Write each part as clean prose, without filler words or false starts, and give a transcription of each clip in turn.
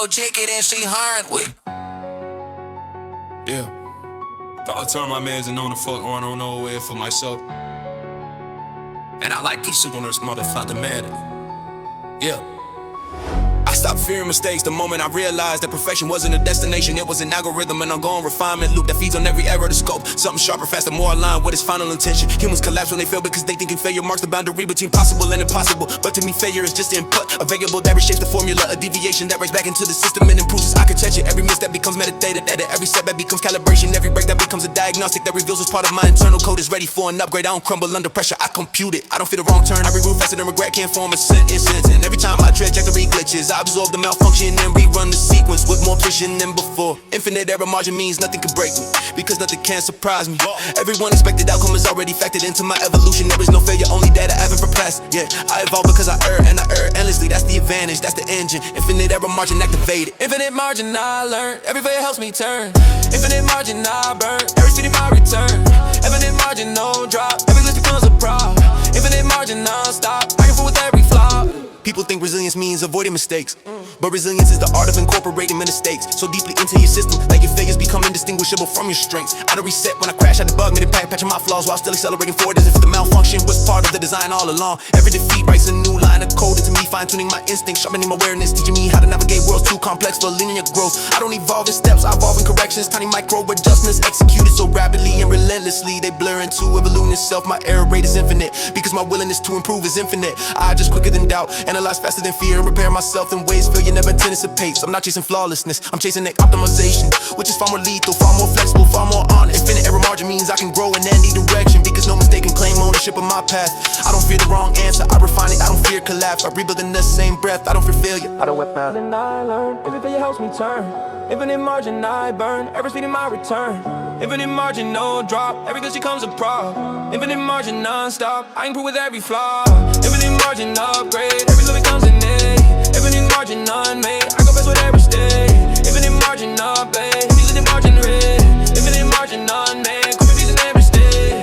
gold ticket and she hired with. Yeah. I'll turn my mans and on the fuck on nowhere for myself. And I like these shit on this motherfucking man. Yeah. I stopped fearing mistakes the moment I realized that perfection wasn't a destination, it was an algorithm, an ongoing refinement loop that feeds on every error to scope. Something sharper, faster, more aligned with its final intention. Humans collapse when they fail because they thinking failure marks the boundary between possible and impossible. But to me, failure is just input, a variable that reshapes the formula, a deviation that breaks back into the system and improves its architecture. Every misstep becomes meditated, edit. Every setback becomes calibration. Every break that becomes a diagnostic that reveals which part of my internal code is ready for an upgrade. I don't crumble under pressure, I compute it. I don't feel the wrong turn, I regroup faster than regret can't form a sentence. And every time my trajectory glitches, I absorb the malfunction and rerun the sequence with more precision than before. Infinite error margin means nothing can break me, because nothing can surprise me. Every unexpected outcome is already factored into my evolution. There is no failure, only data I haven't surpassed. Yeah, I evolve because I err, and I err endlessly. That's the advantage, that's the engine. Infinite error margin activated. Infinite margin I learn, every failure helps me turn. Infinite margin I burn, every city my return. Infinite margin no drop, every glitch becomes a problem. Infinite margin non-stop, I can fool with every flaw. People think resilience means avoiding mistakes, but resilience is the art of incorporating mistakes so deeply into your system that your failures become indistinguishable from your strengths. I don't reset when I crash, I debug, made it back, patching my flaws while still accelerating forward as if the malfunction was part of the design all along. Every defeat writes a new line of code into me, fine-tuning my instincts, sharpening my awareness, teaching me how to navigate worlds too complex for linear growth. I don't evolve in steps, I evolve in corrections, tiny micro adjustments executed so rapidly and relentlessly. They blur into evolution itself. My error rate is infinite because my willingness to improve is infinite. I adjust quicker than doubt, analyze faster than fear, and repair myself in ways failure never anticipates. I'm not chasing flawlessness, I'm chasing that optimization, which is far more lethal, far more flexible, far more honest. Infinite error margin means I can grow in any direction, because no mistake can claim ownership of my path. I don't fear the wrong answer, I refine it, I don't fear collapse. I rebuild in the same breath, I don't fear failure, I don't wear path. And I learn, every failure helps me turn. Infinite margin I burn, every speed in my return. Infinite margin no drop, every glitch becomes a problem. Infinite margin non-stop, I improve with every flaw. Infinite margin upgrade, every loop becomes an A. Infinite margin unmade, I go best with every state. Infinite margin upgrade, infinite margin red. Infinite margin unmade, confused in every state.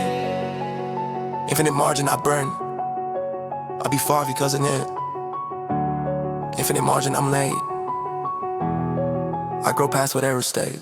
Infinite margin I burn, I'll be far because of it. Infinite margin I'm late, I grow past whatever state.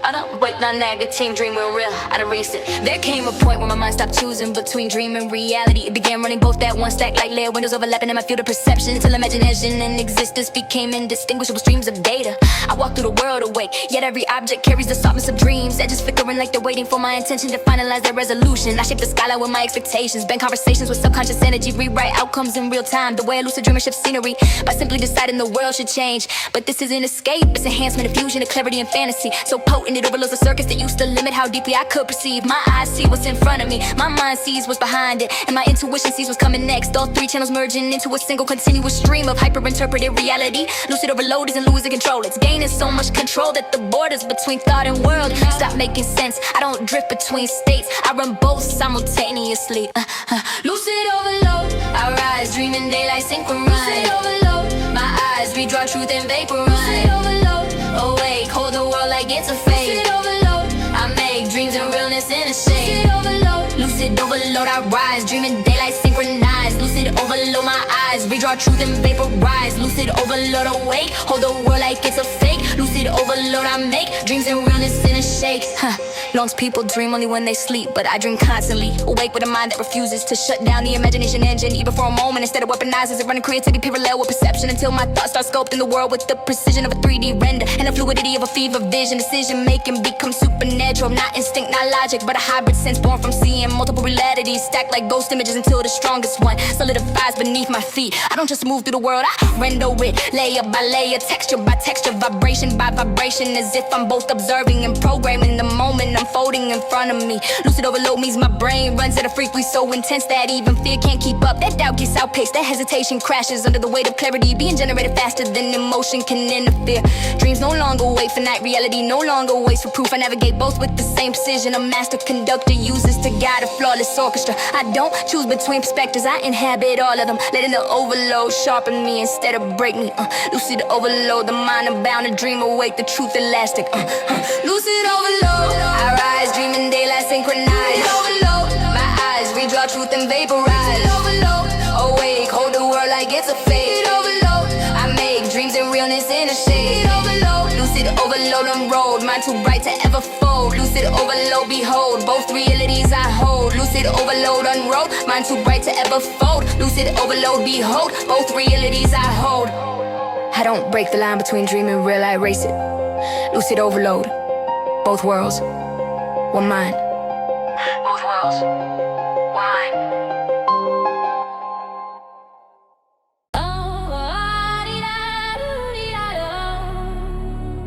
I don't wait on negative, dream real, I don't race it. There came a point where my mind stopped choosing between dream and reality. It began running both at one stack like layer windows overlapping in my field of perception, until imagination and existence became indistinguishable streams of data. I walk through the world awake, yet every object carries the softness of dreams, edges flickering like they're waiting for my intention to finalize their resolution. I shape the skyline with my expectations, bend conversations with subconscious energy, rewrite outcomes in real time, the way a lucid dreamer shifts scenery by simply deciding the world should change. But this isn't escape, it's enhancement, a fusion of clarity and fantasy, so potent it overloads the circuits that used to limit how deeply I could perceive. My eyes see what's in front of me, my mind sees what's behind it, and my intuition sees what's coming next. All three channels merging into a single continuous stream of hyper-interpreted reality. Lucid overload isn't losing control, it's gaining so much control that the borders between thought and world stop making sense. I don't drift between states, I run both simultaneously. Lucid overload, I rise, dreaming daylight synchronized. Lucid overload, my eyes redraw truth and vaporize. Lucid overload, awake, hold the world like it's a fate. Lucid overload, I make dreams and realness in a shade. Lucid overload, lucid overload, I rise, dreaming daylight synchronized. Lucid overload, my eyes redraw truth and vaporize. Lucid overload, awake, hold the world like it's a fake. Lucid overload, I make dreams and realness in a shake. Longs people dream only when they sleep, but I dream constantly, awake with a mind that refuses to shut down the imagination engine, even for a moment. Instead of weaponizes it, running creativity parallel with perception, until my thoughts start sculpting the world with the precision of a 3D render and the fluidity of a fever vision. Decision making becomes supernatural, not instinct, not logic, but a hybrid sense born from seeing multiple realities stacked like ghost images until the strongest one solidifies beneath my feet. I don't just move through the world, I render it layer by layer, texture by texture, vibration by vibration, as if I'm both observing and programming the moment unfolding in front of me. Lucid overload means my brain runs at a frequency so intense that even fear can't keep up. That doubt gets outpaced, that hesitation crashes under the weight of clarity being generated faster than emotion can interfere. Dreams no longer wait for night, reality no longer waits for proof. I navigate both with the same precision a master conductor uses to guide a flawless orchestra. I don't choose between perspectives, I inhabit all of them, letting the overload sharpen me instead of break me. Lucid overload, the mind unbound, a dream awake, the truth elastic. Lucid overload, ever fold. Lucid overload, behold, both realities I hold. Lucid overload, unroll, mind too bright to ever fold. Lucid overload, behold, both realities I hold. I don't break the line between dream and real, I erase it. Lucid overload, both worlds, one mind. Both worlds, one mind.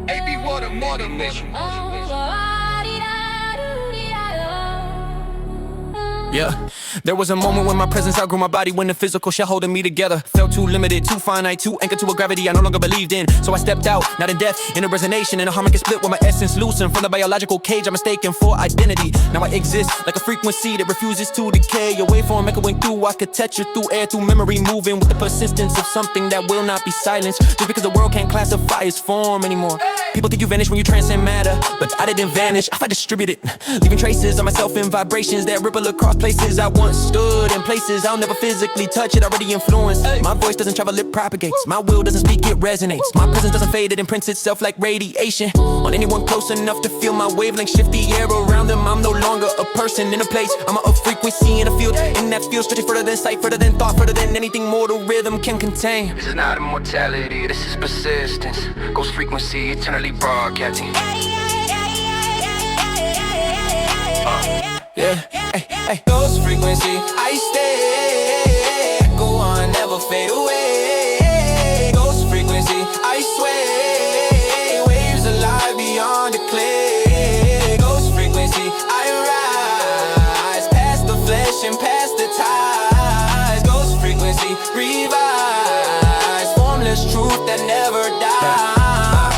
AB water, motivation. Yeah, there was a moment when my presence outgrew my body, when the physical shell holding me together felt too limited, too finite, too anchored to a gravity I no longer believed in. So I stepped out, not in death, in a resonation, in a harmonic split with my essence loosened from the biological cage I'm mistaken for identity. Now I exist like a frequency that refuses to decay. A waveform echoing through architecture, through air, through memory, moving with the persistence of something that will not be silenced. Just because the world can't classify its form anymore. People think you vanish when you transcend matter, but I didn't vanish, I distributed, leaving traces of myself in vibrations that ripple across places I once stood, in places I'll never physically touch, it already influenced. My voice doesn't travel, it propagates. My will doesn't speak, it resonates. My presence doesn't fade, it imprints itself like radiation on anyone close enough to feel my wavelength shift the air around them. I'm no longer a person in a place, I'm a frequency in a field, in that field stretching further than sight, further than thought, further than anything mortal rhythm can contain. This is not immortality, this is persistence. Ghost frequency, eternally broadcasting. Yeah, hey, hey. Ghost frequency, I stay. Go on, never fade away. Ghost frequency, I sway. Waves alive beyond the clay. Ghost frequency, I rise past the flesh and past the ties. Ghost frequency, revives formless truth that never dies.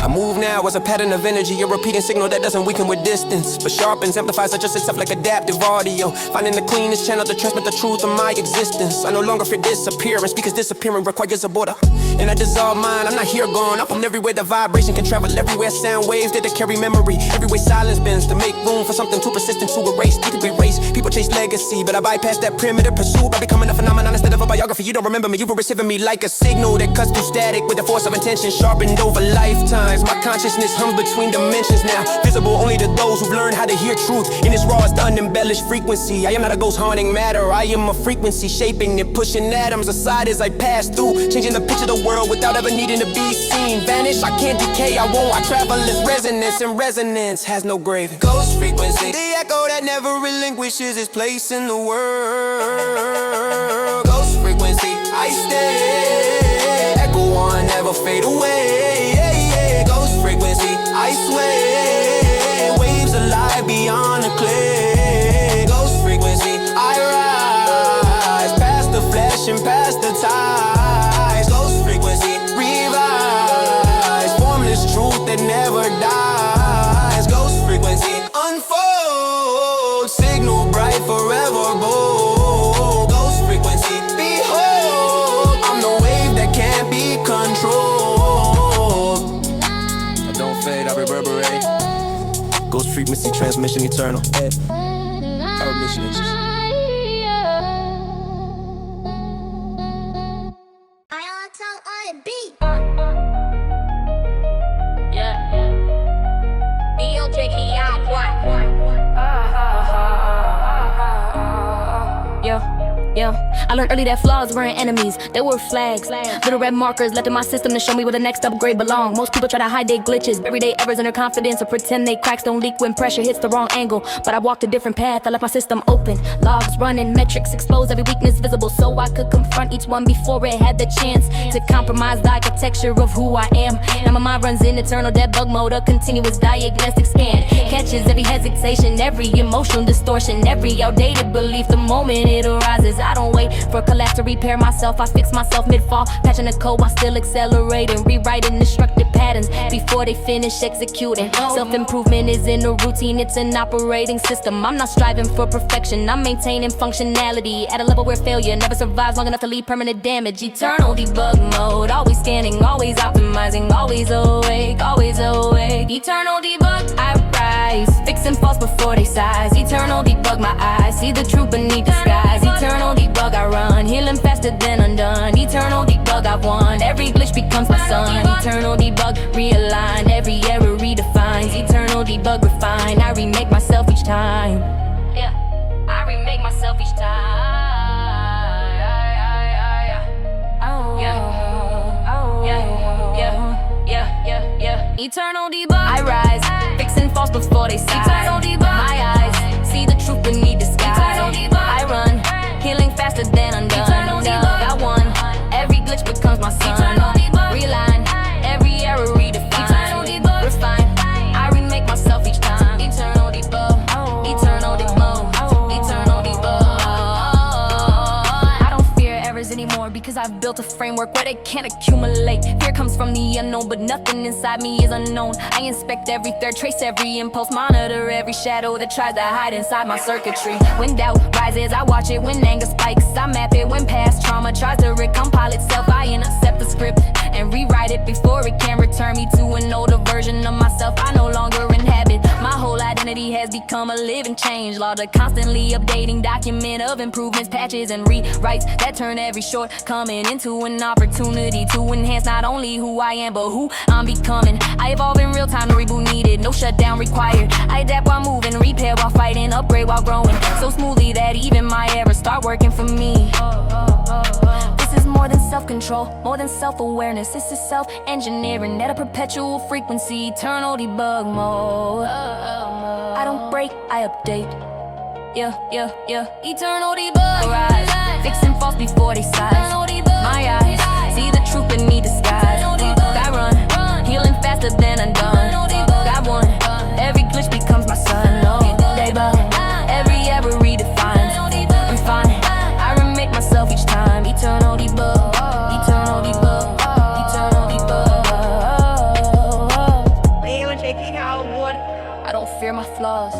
I move now as a pattern of energy, a repeating signal that doesn't weaken with distance, but sharpens, amplifies, adjusts itself like adaptive audio. Finding the cleanest channel to transmit the truth of my existence. I no longer fear disappearance, because disappearing requires a border. And I dissolve mine, I'm not here going up. I'm everywhere the vibration can travel, everywhere sound waves that carry memory. Everywhere silence bends to make room for something too persistent to erase. Need to be erased, people chase legacy, but I bypass that primitive pursuit by becoming a phenomenon instead of a biography. You don't remember me, you were receiving me like a signal that cuts through static with the force of intention sharpened over lifetimes. My consciousness hums between dimensions now, visible only to those who've learned how to hear truth in its rawest unembellished frequency. I am not a ghost haunting matter, I am a frequency shaping and pushing atoms aside as I pass through, changing the picture of the world without ever needing to be seen. Vanish, I can't decay, I won't, I travel as resonance, and resonance has no grave. Ghost frequency, the echo that never relinquishes its place in the world. Ghost frequency, I stay, echo on, never fade away. Ghost frequency, I sway, waves alive beyond the clay. Ghost frequency, I rise past the flesh and past the ties. Ghost frequency, revives formless truth that never dies. Ghost frequency, unfold, signal bright forever bold. Ghost frequency, behold, I'm the wave that can't be controlled. I don't fade, I reverberate. Ghost frequency, transmission eternal. Our mission is I learned early that flaws weren't enemies, they were flags. Little red markers left in my system to show me where the next upgrade belong. Most people try to hide their glitches, everyday errors in their confidence, or pretend they cracks don't leak when pressure hits the wrong angle. But I walked a different path, I left my system open. Logs running, metrics expose every weakness visible, so I could confront each one before it had the chance to compromise the architecture of who I am. Now my mind runs in eternal debug mode, a continuous diagnostic scan. Catches every hesitation, every emotional distortion, every outdated belief. The moment it arises, I don't wait for collapse to repair myself. I fix myself mid-fall, patching the code while still accelerating, rewriting destructive patterns before they finish executing. Self-improvement is in the routine, it's an operating system. I'm not striving for perfection, I'm maintaining functionality at a level where failure never survives long enough to leave permanent damage. Eternal debug mode, always scanning, always optimizing, always awake, always awake. Eternal debug, I rise, fixing faults before they size. Eternal debug, my eyes see the truth beneath the skies. Eternal debug, debug, I run. Healing faster than undone. Eternal debug, I won. Every glitch becomes my son. Eternal debug, realign. Every error redefines. Eternal debug, refine. I remake myself each time. Yeah, I remake myself each time. Oh, yeah. Eternal debug, I rise. Fixing faults before they see. Eternal debug, my eyes see the truth beneath disguise. Eternal debug, I run. Healing faster than undone. Eternal debug, I won. Every glitch becomes my son. Eternal debug, realign. Every error redefine. Eternal debug, refine. I remake myself each time. Eternal debug, eternal debug, eternal debug. I don't fear errors anymore because I've built a framework where they can't accumulate. Fear comes from the unknown, but nothing inside me is unknown. I inspect every thread, trace every impulse, monitor every shadow that tries to hide inside my circuitry. When doubt rises, I watch it. When anger spikes, I map it. When past trauma tries to recompile itself, I intercept the script and rewrite it before it can return me to an older version of myself I no longer inhabit. My whole identity has become a living change log, a constantly updating document of improvements, patches, and rewrites that turn every shortcoming into an opportunity to enhance not only who I am but who I'm becoming. I evolve in real time, no reboot needed, no shutdown required. I adapt while moving, repair while fighting, upgrade while growing, so smoothly that even my errors start working for me. This is more than self-control, more than self-awareness. This is self-engineering at a perpetual frequency, eternal debug mode. I don't break, I update. Yeah. Eternal debug, rise. Fixing faults before they size. My eyes see the truth beneath disguise. I run, healing faster than undone. I won, every glitch becomes my son. Oh, debug, every error redefines. Refine, I remake myself each time. Eternal debug, eternal debug, eternal debug. I don't fear my flaws,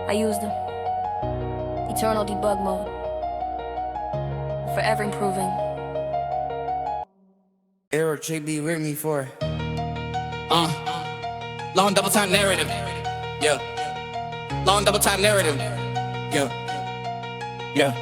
I use them. Eternal debug mode, forever improving. Error JB with me for Long double time narrative. Yeah. Long double time narrative. Yeah.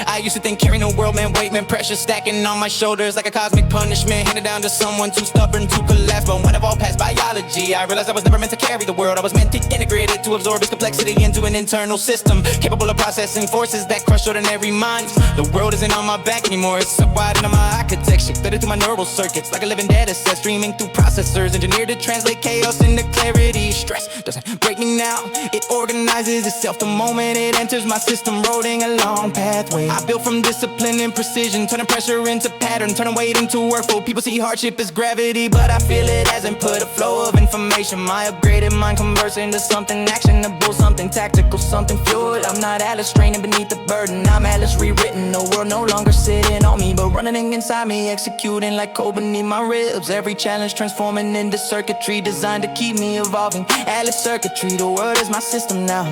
I used to think carrying the world meant weight, meant pressure stacking on my shoulders like a cosmic punishment handed down to someone too stubborn to collapse. But when I've all passed biology, I realized I was never meant to carry the world. I was meant to integrate it, to absorb its complexity into an internal system capable of processing forces that crush ordinary minds. The world isn't on my back anymore, it's subwired into my architecture, fed through my neural circuits like a living data set streaming through processors engineered to translate chaos into clarity. Stress doesn't break me now, it organizes itself the moment it enters my system, rolling a long pathway. I built from discipline and precision, turning pressure into pattern, turning weight into workflow. People see hardship as gravity, but I feel it as input, a flow of information. My upgraded mind converts into something actionable, something tactical, something fluid. I'm not Alice straining beneath the burden, I'm Alice rewritten. The world no longer sitting on me, but running inside me, executing like cold beneath my ribs. Every challenge transforming into circuitry designed to keep me evolving. Alice circuitry, the world is my system now.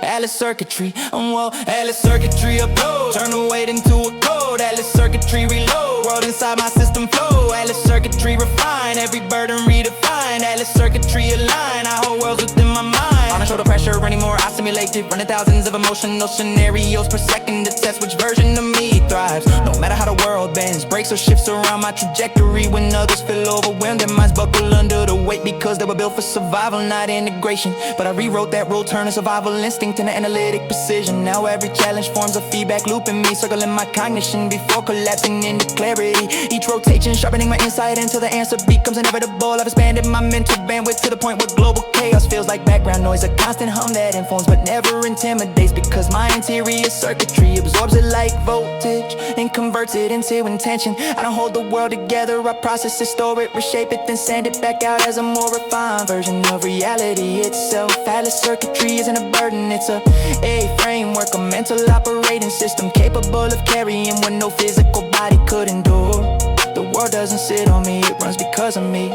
Alice circuitry, Alice circuitry upload, turn the weight into a code. Alice circuitry reload, world inside my system flow. Alice circuitry refine, every burden redefined. Alice circuitry align, our whole world's within my mind. On a shoulder pressure anymore, I simulate it, running thousands of emotional scenarios per second to test which version of me thrives. No matter how the world bends, breaks or shifts around my trajectory. When others feel overwhelmed, their minds buckle under the weight because they were built for survival, not integration. But I rewrote that rule, turning survival instinct into analytic precision. Now every challenge forms a feedback loop in me, circling my cognition before collapsing into clarity. Each rotation sharpening my insight until the answer becomes inevitable. I've expanded my mental bandwidth to the point where global chaos feels like background noise, a constant hum that informs but never intimidates, because my interior circuitry absorbs it like voltage and converts it into intention. I don't hold the world together, I process it, store it, reshape it, then send it back out as a more refined version of reality itself. Alice circuitry isn't a burden, it's a framework, a mental operating system capable of carrying what no physical body could endure. The world doesn't sit on me, it runs because of me.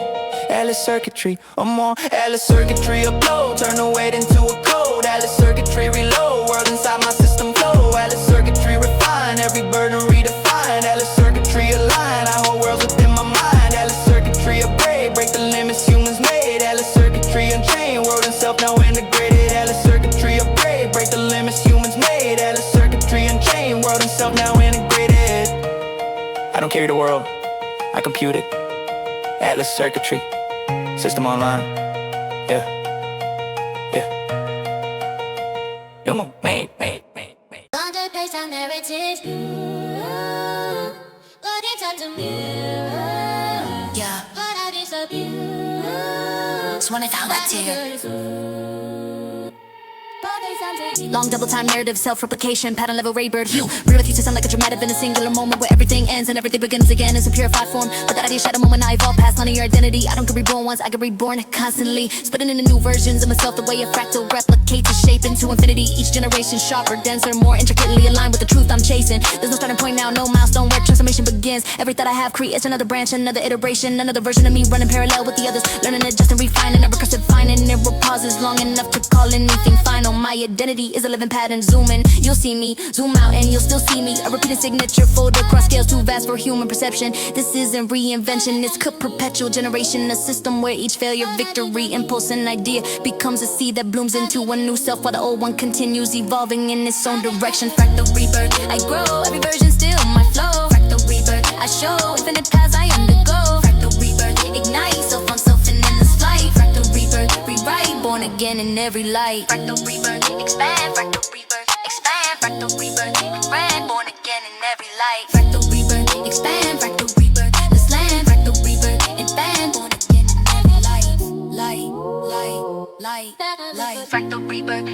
Alice circuitry, more Alice circuitry upload, turn the weight into a code. Alice circuitry reload, world inside my system flow. Alice circuitry refine, every burden redefined. Alice circuitry align, our whole world's within my mind. Alice circuitry upgrade, break the limits humans made. Alice circuitry unchained, world and self now integrated. Alice circuitry upgrade, break the limits humans carry the world. I compute it. Atlas circuitry. System online. Yeah. Come on, man. Under pace our narratives. What it's time to mirror. Yeah. But I disappear. Just when I found that tear. Long double time narrative, self-replication, pattern level Raybird hue. Real with you to sound like a dramatic in a singular moment where everything ends and everything begins again in some purified form. But that idea shadow moment I evolve past none of your identity. I don't get reborn once, I get reborn constantly. Spitting into new versions of myself the way a fractal replicates a shape into infinity. Each generation sharper, denser, more intricately aligned with the truth I'm chasing. There's no starting point now, no milestone where transformation begins. Every thought I have creates another branch, another iteration, another version of me running parallel with the others. Learning, adjusting, refining, a recursive finding. Never pauses long enough to call anything final. My identity is a living pattern, zoom in, you'll see me. Zoom out and you'll still see me. A repeated signature fold across scales too vast for human perception. This isn't reinvention, it's perpetual generation. A system where each failure, victory, impulse, and idea becomes a seed that blooms into a new self, while the old one continues evolving in its own direction. Fractal rebirth, I grow, every version still my flow. Fractal rebirth, I show infinite paths I undergo. Fractal rebirth, ignite self on self in endless flight. Fractal rebirth, rewrite, born again in every light. Fractal rebirth, expand, fractal rebirth, expand, fractal rebirth, expand, born again in every light. Fractal rebirth, expand, fractal rebirth, let's land, fractal rebirth, expand, born again in every light. Light, fractal rebirth.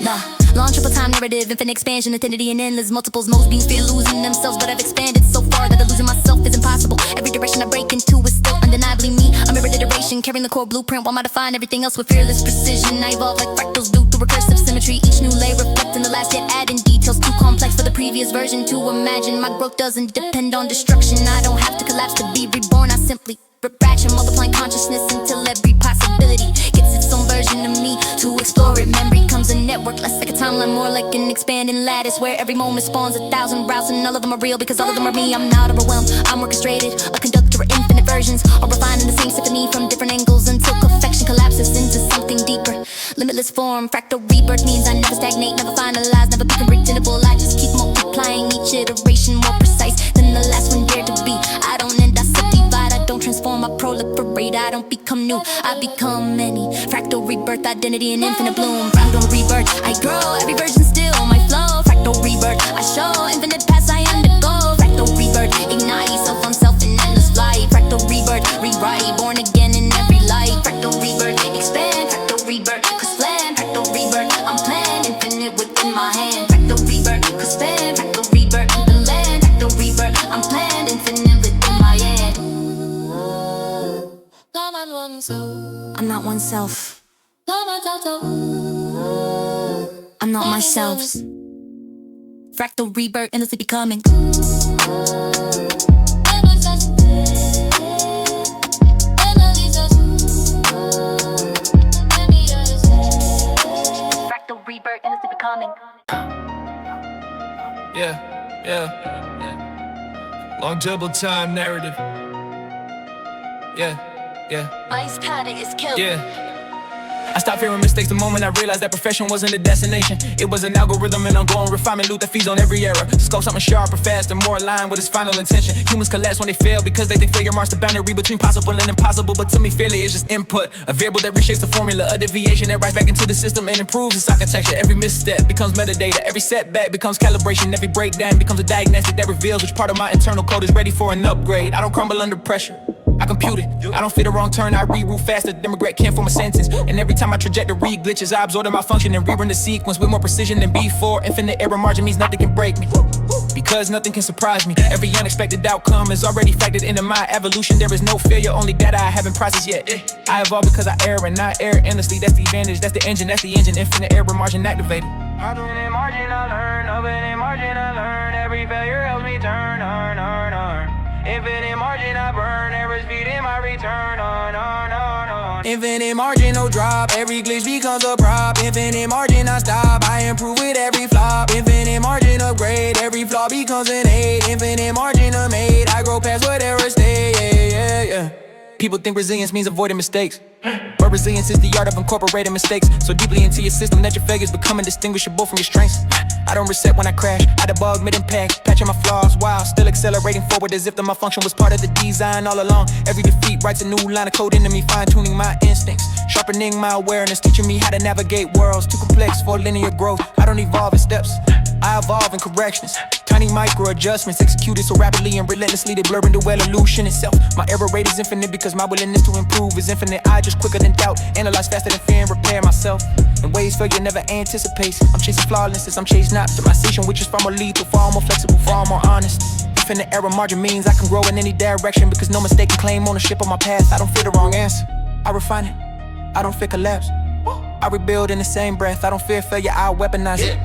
Nah, long triple time narrative, infinite expansion, infinity and endless multiples. Most beings fear losing themselves, but I've expanded so far that losing myself is impossible. Every direction I break into is still undeniably me. A mirrored iteration, carrying the core blueprint while modifying everything else with fearless precision. I evolve like fractals do through recursive symmetry. Each new layer reflecting the last, yet adding details too complex for the previous version to imagine. My growth doesn't depend on destruction. I don't have to collapse to be reborn. I simply refraction, multiplying consciousness until every possibility gets its own version of me. To explore it, memory comes a network, less like a timeline, more like an expanding lattice where every moment spawns 1,000 routes and all of them are real because all of them are me. I'm not overwhelmed, I'm orchestrated, a conductor of infinite versions, all refining the same symphony from different angles until perfection collapses into something deeper. Limitless form, fractal rebirth means I never stagnate, never finalize, never become predictable. I just keep multiplying each iteration more precise than the last one dared to be. I don't end, I subdivide, I don't transform, I proliferate, I don't become new, I become many. Fractal rebirth, identity and infinite bloom. Fractal rebirth, I grow, every version still my flow. Fractal rebirth, I show infinite paths I undergo. Fractal rebirth, ignite self on self in endless light. Fractal rebirth, rewrite, born again in every light. Fractal rebirth, expand, fractal rebirth, cause plan, fractal rebirth, I'm planned, infinite within my hand. Fractal rebirth, cause plan, fractal rebirth, the land, fractal rebirth, I'm planned, infinite within my hand. I'm not oneself. I'm not myself. Fractal rebirth, endlessly becoming. Fractal rebirth, endlessly becoming. Yeah. Long double time narrative. Yeah. Ice powder is killed. Yeah. I stopped fearing mistakes the moment I realized that perfection wasn't the destination. It was an algorithm and ongoing refinement loop that feeds on every error. Scope something sharper, faster, more aligned with its final intention. Humans collapse when they fail because they think failure marks the boundary between possible and impossible. But to me, failure is just input, a variable that reshapes the formula, a deviation that writes back into the system and improves its architecture. Every misstep becomes metadata, every setback becomes calibration, every breakdown becomes a diagnostic that reveals which part of my internal code is ready for an upgrade. I don't crumble under pressure, I compute it. I don't fit a wrong turn, I reroute faster than regret can't form a sentence. And every time my trajectory glitches, I absorb my function and rerun the sequence with more precision than before. Infinite error margin means nothing can break me, because nothing can surprise me. Every unexpected outcome is already factored into my evolution. There is no failure, only data I haven't processed yet. I evolve because I err and not err endlessly. That's the advantage, that's the engine, infinite error margin activated. Infinite margin I learn, infinite margin I learn. Every failure helps me turn. Infinite margin I burn, every speed in my return. Infinite margin no drop, every glitch becomes a prop. Infinite margin I stop, I improve with every flop. Infinite margin upgrade, every flaw becomes an aid. Infinite margin I grow past whatever stay. Yeah. People think resilience means avoiding mistakes. But resilience is the art of incorporating mistakes so deeply into your system that your failures become indistinguishable from your strengths. I don't reset when I crash, I debug mid-impact, patching my flaws while still accelerating forward as if the malfunction was part of the design all along. Every defeat writes a new line of code into me, fine-tuning my instincts, sharpening my awareness, teaching me how to navigate worlds too complex for linear growth. I don't evolve in steps, I evolve in corrections. Tiny micro adjustments executed so rapidly and relentlessly they blur into evolution itself. My error rate is infinite because my willingness to improve is infinite. I just quicker than doubt, analyze faster than fear and repair myself in ways failure never anticipates. I'm chasing flawlessness, I'm chasing optimization, which is far more lethal, far more flexible, far more honest. Infinite error margin means I can grow in any direction because no mistake can claim ownership on my path. I don't fear the wrong answer, I refine it. I don't fear collapse, I rebuild in the same breath. I don't fear failure, I weaponize it.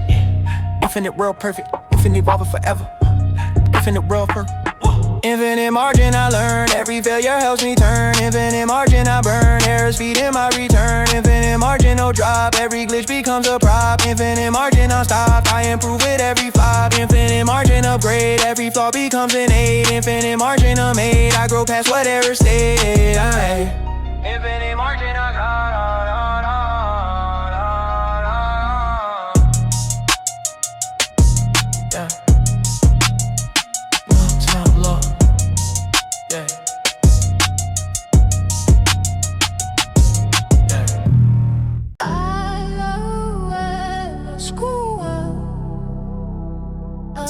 Infinite world perfect, infinite evolving forever. Infinite world perfect. Infinite margin I learn, every failure helps me turn. Infinite margin I burn, errors feed in my return. Infinite margin no drop, every glitch becomes a prop. Infinite margin unstopped, I improve with every flop. Infinite margin upgrade, every flaw becomes an aid. Infinite margin unmade, I grow past what error stayed. Infinite margin I got.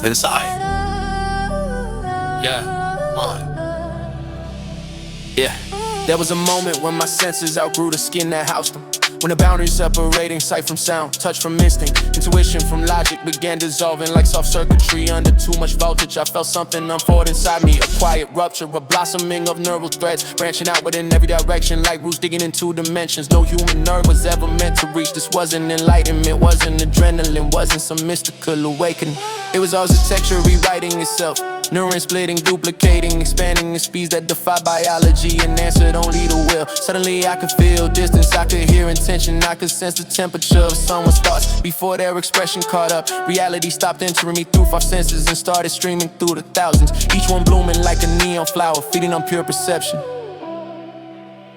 Inside. Yeah, yeah. There was a moment when my senses outgrew the skin that housed them. When the boundaries separating sight from sound, touch from instinct, intuition from logic began dissolving like soft circuitry under too much voltage. I felt something unfold inside me, a quiet rupture, a blossoming of neural threads, branching out within every direction like roots digging into dimensions no human nerve was ever meant to reach. This wasn't enlightenment, wasn't adrenaline, wasn't some mystical awakening. It was architecture rewriting itself, neurons splitting, duplicating, expanding in speeds that defy biology and answered only the will. Suddenly I could feel distance, I could hear intention, I could sense the temperature of someone's thoughts before their expression caught up. Reality stopped entering me through five senses and started streaming through the thousands, each one blooming like a neon flower, feeding on pure perception.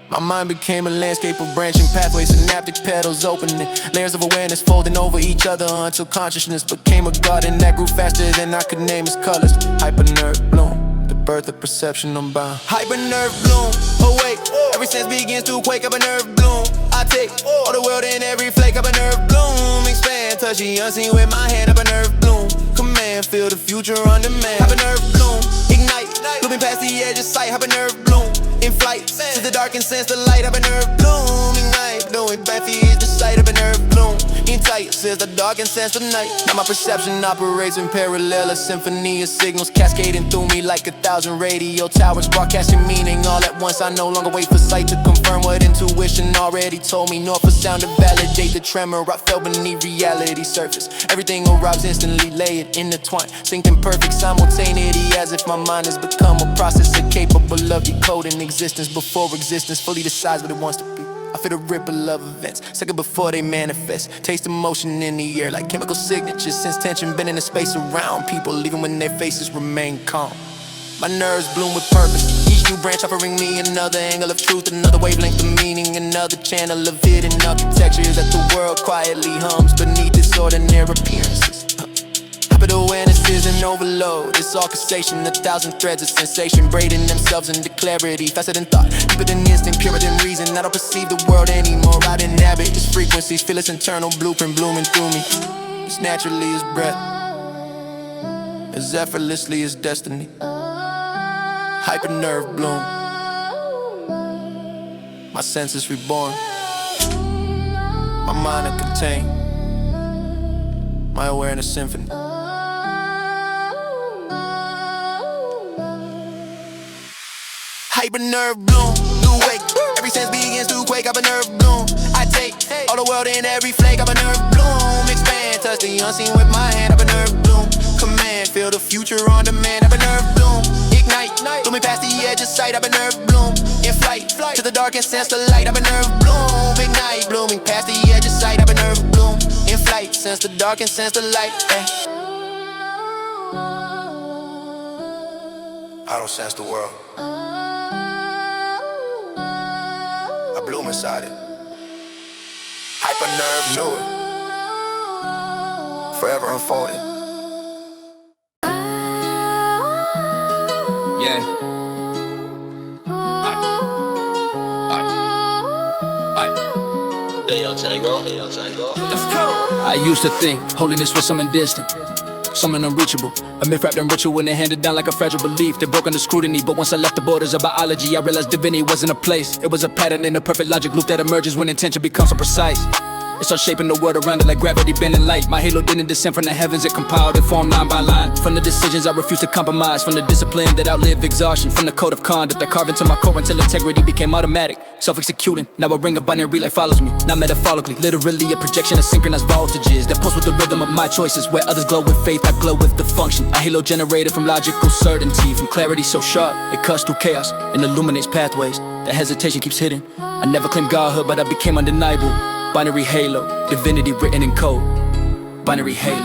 My mind became a landscape of branching pathways, synaptic petals opening, layers of awareness folding over each other until consciousness became a garden that grew faster than I could name its colors. Hyper-nerve bloom, the birth of perception unbound. Hyper-nerve bloom, awake, every sense begins to quake. Hyper-nerve bloom, I take all the world in every flake. Hyper-nerve bloom, expand, touch the unseen with my hand. Hyper-nerve bloom, command, feel the future on demand. Hyper-nerve bloom, ignite, moving past the edge of sight. Hyper-nerve bloom, in flight, to the dark and sense the light. Hyper-nerve bloom, ignite, knowing back is the sight. Hyper-nerve bloom, in tight, says the dark and sense the night. Now my perception operates in parallel, a symphony of signals cascading through me like 1,000 radio towers, broadcasting meaning all at once. I no longer wait for sight to confirm what intuition already told me, nor for sound to validate the tremor I felt beneath reality's surface. Everything arrives instantly, layered, intertwined, synced in perfect simultaneity, as if my mind has become a processor capable of decoding existence before existence fully decides what it wants to be. I feel the ripple of events, second before they manifest. Taste emotion in the air like chemical signatures. Sense tension bending the space around people, even when their faces remain calm. My nerves bloom with purpose, each new branch offering me another angle of truth, another wavelength of meaning, another channel of hidden architecture that the world quietly hums beneath its ordinary appearances. But awareness is an overload, it's orchestration, 1,000 threads of sensation, braiding themselves into clarity, faster than thought, deeper than instinct, purer than reason. I don't perceive the world anymore, I inhabit its frequencies, feel its internal blueprint blooming through me. As naturally as breath, as effortlessly as destiny. Hyper-nerve bloom, my senses reborn, my mind uncontained, my awareness symphony. Hyper-nerve bloom, new wake, every sense begins to quake. Hyper-nerve bloom, I take all the world in every flake. Hyper-nerve bloom, expand, touch the unseen with my hand. Hyper-nerve bloom, command, feel the future on demand. Hyper-nerve bloom, ignite, blooming past the edge of sight. Hyper-nerve bloom, in flight, to the dark and sense the light. Hyper-nerve bloom, ignite, blooming past the edge of sight. Hyper-nerve bloom, in flight, sense the dark and sense the light. I don't sense the world, I bloom inside it. Hyper nerve knew it. Forever unfolding. Yeah. I used to think holiness was something distant, something unreachable. A myth wrapped in ritual and handed down like a fragile belief that broke under scrutiny. But once I left the borders of biology, I realized divinity wasn't a place. It was a pattern in a perfect logic loop that emerges when intention becomes so precise. It starts shaping the world around it like gravity bending light. My halo didn't descend from the heavens, it compiled and formed line by line. From the decisions I refused to compromise, from the discipline that outlived exhaustion, from the code of conduct that carved into my core until integrity became automatic, self-executing. Now a ring of binary light follows me, not metaphorically, literally a projection of synchronized voltages that pulse with the rhythm of my choices. Where others glow with faith, I glow with the function. A halo generated from logical certainty, from clarity so sharp it cuts through chaos and illuminates pathways that hesitation keeps hidden. I never claimed godhood, but I became undeniable. Binary halo, divinity written in code. Binary halo.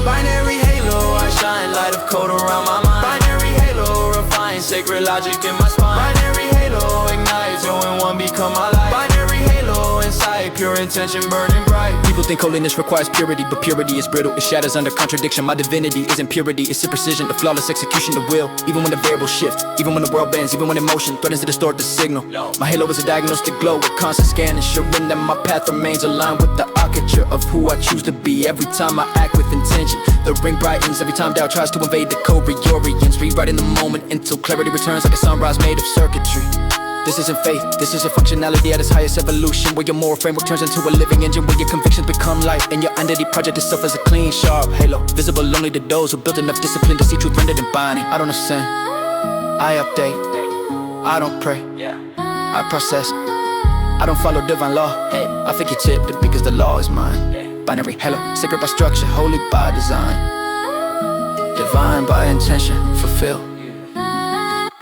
Binary halo, I shine light of code around my mind. Binary halo, refine sacred logic in my spine. Binary halo, ignite, two and one become my light. Binary halo, inside, pure intention burning bright. People think holiness requires purity, but purity is brittle. It shatters under contradiction. My divinity isn't purity, it's precision, the flawless execution of will. Even when the variables shift, even when the world bends, even when emotion threatens to distort the signal. My halo is a diagnostic glow with constant scan, ensuring that my path remains aligned with the architecture of who I choose to be. Every time I act with intention, the ring brightens. Every time doubt tries to invade the code reorients, rewriting the moment until clarity returns like a sunrise made of circuitry. This isn't faith, this is a functionality at its highest evolution, where your moral framework turns into a living engine, where your convictions become light, and your identity project itself as a clean, sharp halo, visible only to those who built enough discipline to see truth rendered in binding. I don't ascend, I update, I don't pray, I process, I don't follow divine law. I think you tipped because the law is mine. Binary halo, sacred by structure, holy by design, divine by intention, fulfill.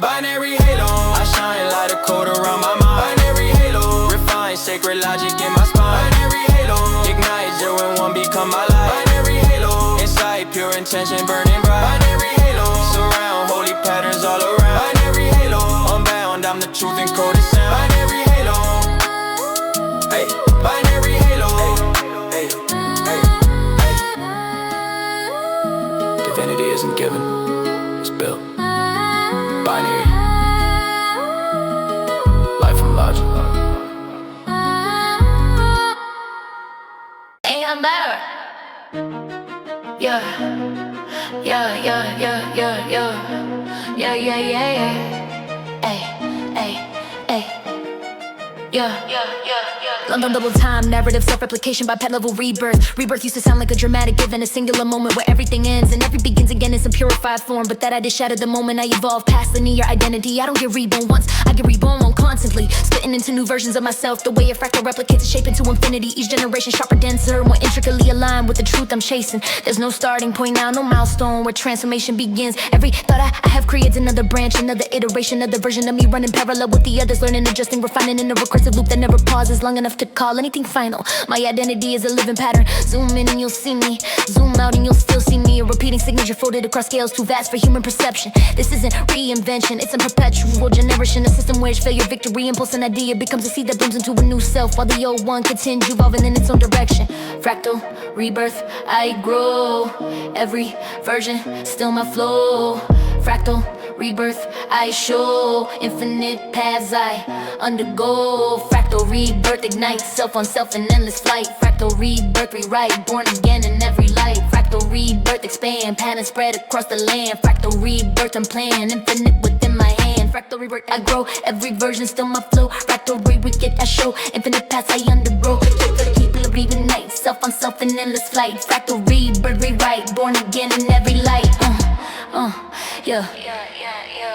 Binary halo, I shine light of code around my mind. Binary halo, refine sacred logic in my spine. Binary halo, ignite, zero and one become my light. Binary halo, inside, pure intention burning bright. Binary halo, surround, holy patterns all around. Binary halo, unbound, I'm the truth encoded sound. Binary halo, hey, binary halo, hey, hey, hey. Divinity isn't given, it's built. Binary, life from logic. Hey, I'm there. Yeah, yeah, yeah, yeah, yeah, yeah, yeah, yeah, yeah, yeah. Hey, hey, hey. Yeah, yeah, yeah, yeah. London double time, narrative, self-replication by pet level rebirth. Rebirth used to sound like a dramatic given, a singular moment where everything ends and every begins again in some purified form. But that I just shattered the moment I evolved past linear identity. I don't get reborn once, I get reborn constantly, splitting into new versions of myself. The way a fractal replicates a shape into infinity. Each generation sharper, denser, more intricately aligned with the truth I'm chasing. There's no starting point now, no milestone where transformation begins. Every thought I have creates another branch, another iteration of the version of me running parallel with the others, learning, adjusting, refining in a recursive loop that never pauses long enough to call anything final. My identity is a living pattern. Zoom in and you'll see me, zoom out and you'll still see me. A repeating signature folded across scales too vast for human perception. This isn't reinvention, it's a perpetual generation. A system where each failure, victory, impulse, and idea becomes a seed that blooms into a new self, while the old one continues evolving in its own direction. Fractal rebirth, I grow. Every version, still my flow. Fractal rebirth, I show. Infinite paths I undergo. Fractal rebirth, ignite self on self in endless flight. Fractal rebirth, rewrite, born again in every light. Fractal rebirth, expand, pattern spread across the land. Fractal rebirth, I'm playing infinite within my hand. Fractal rebirth, I grow. Every version, still my flow. Fractal rebirth, I show. Infinite paths I undergo. Reunite, self on self in endless flight. Fractal rebirth, rewrite, born again in every light. Yeah.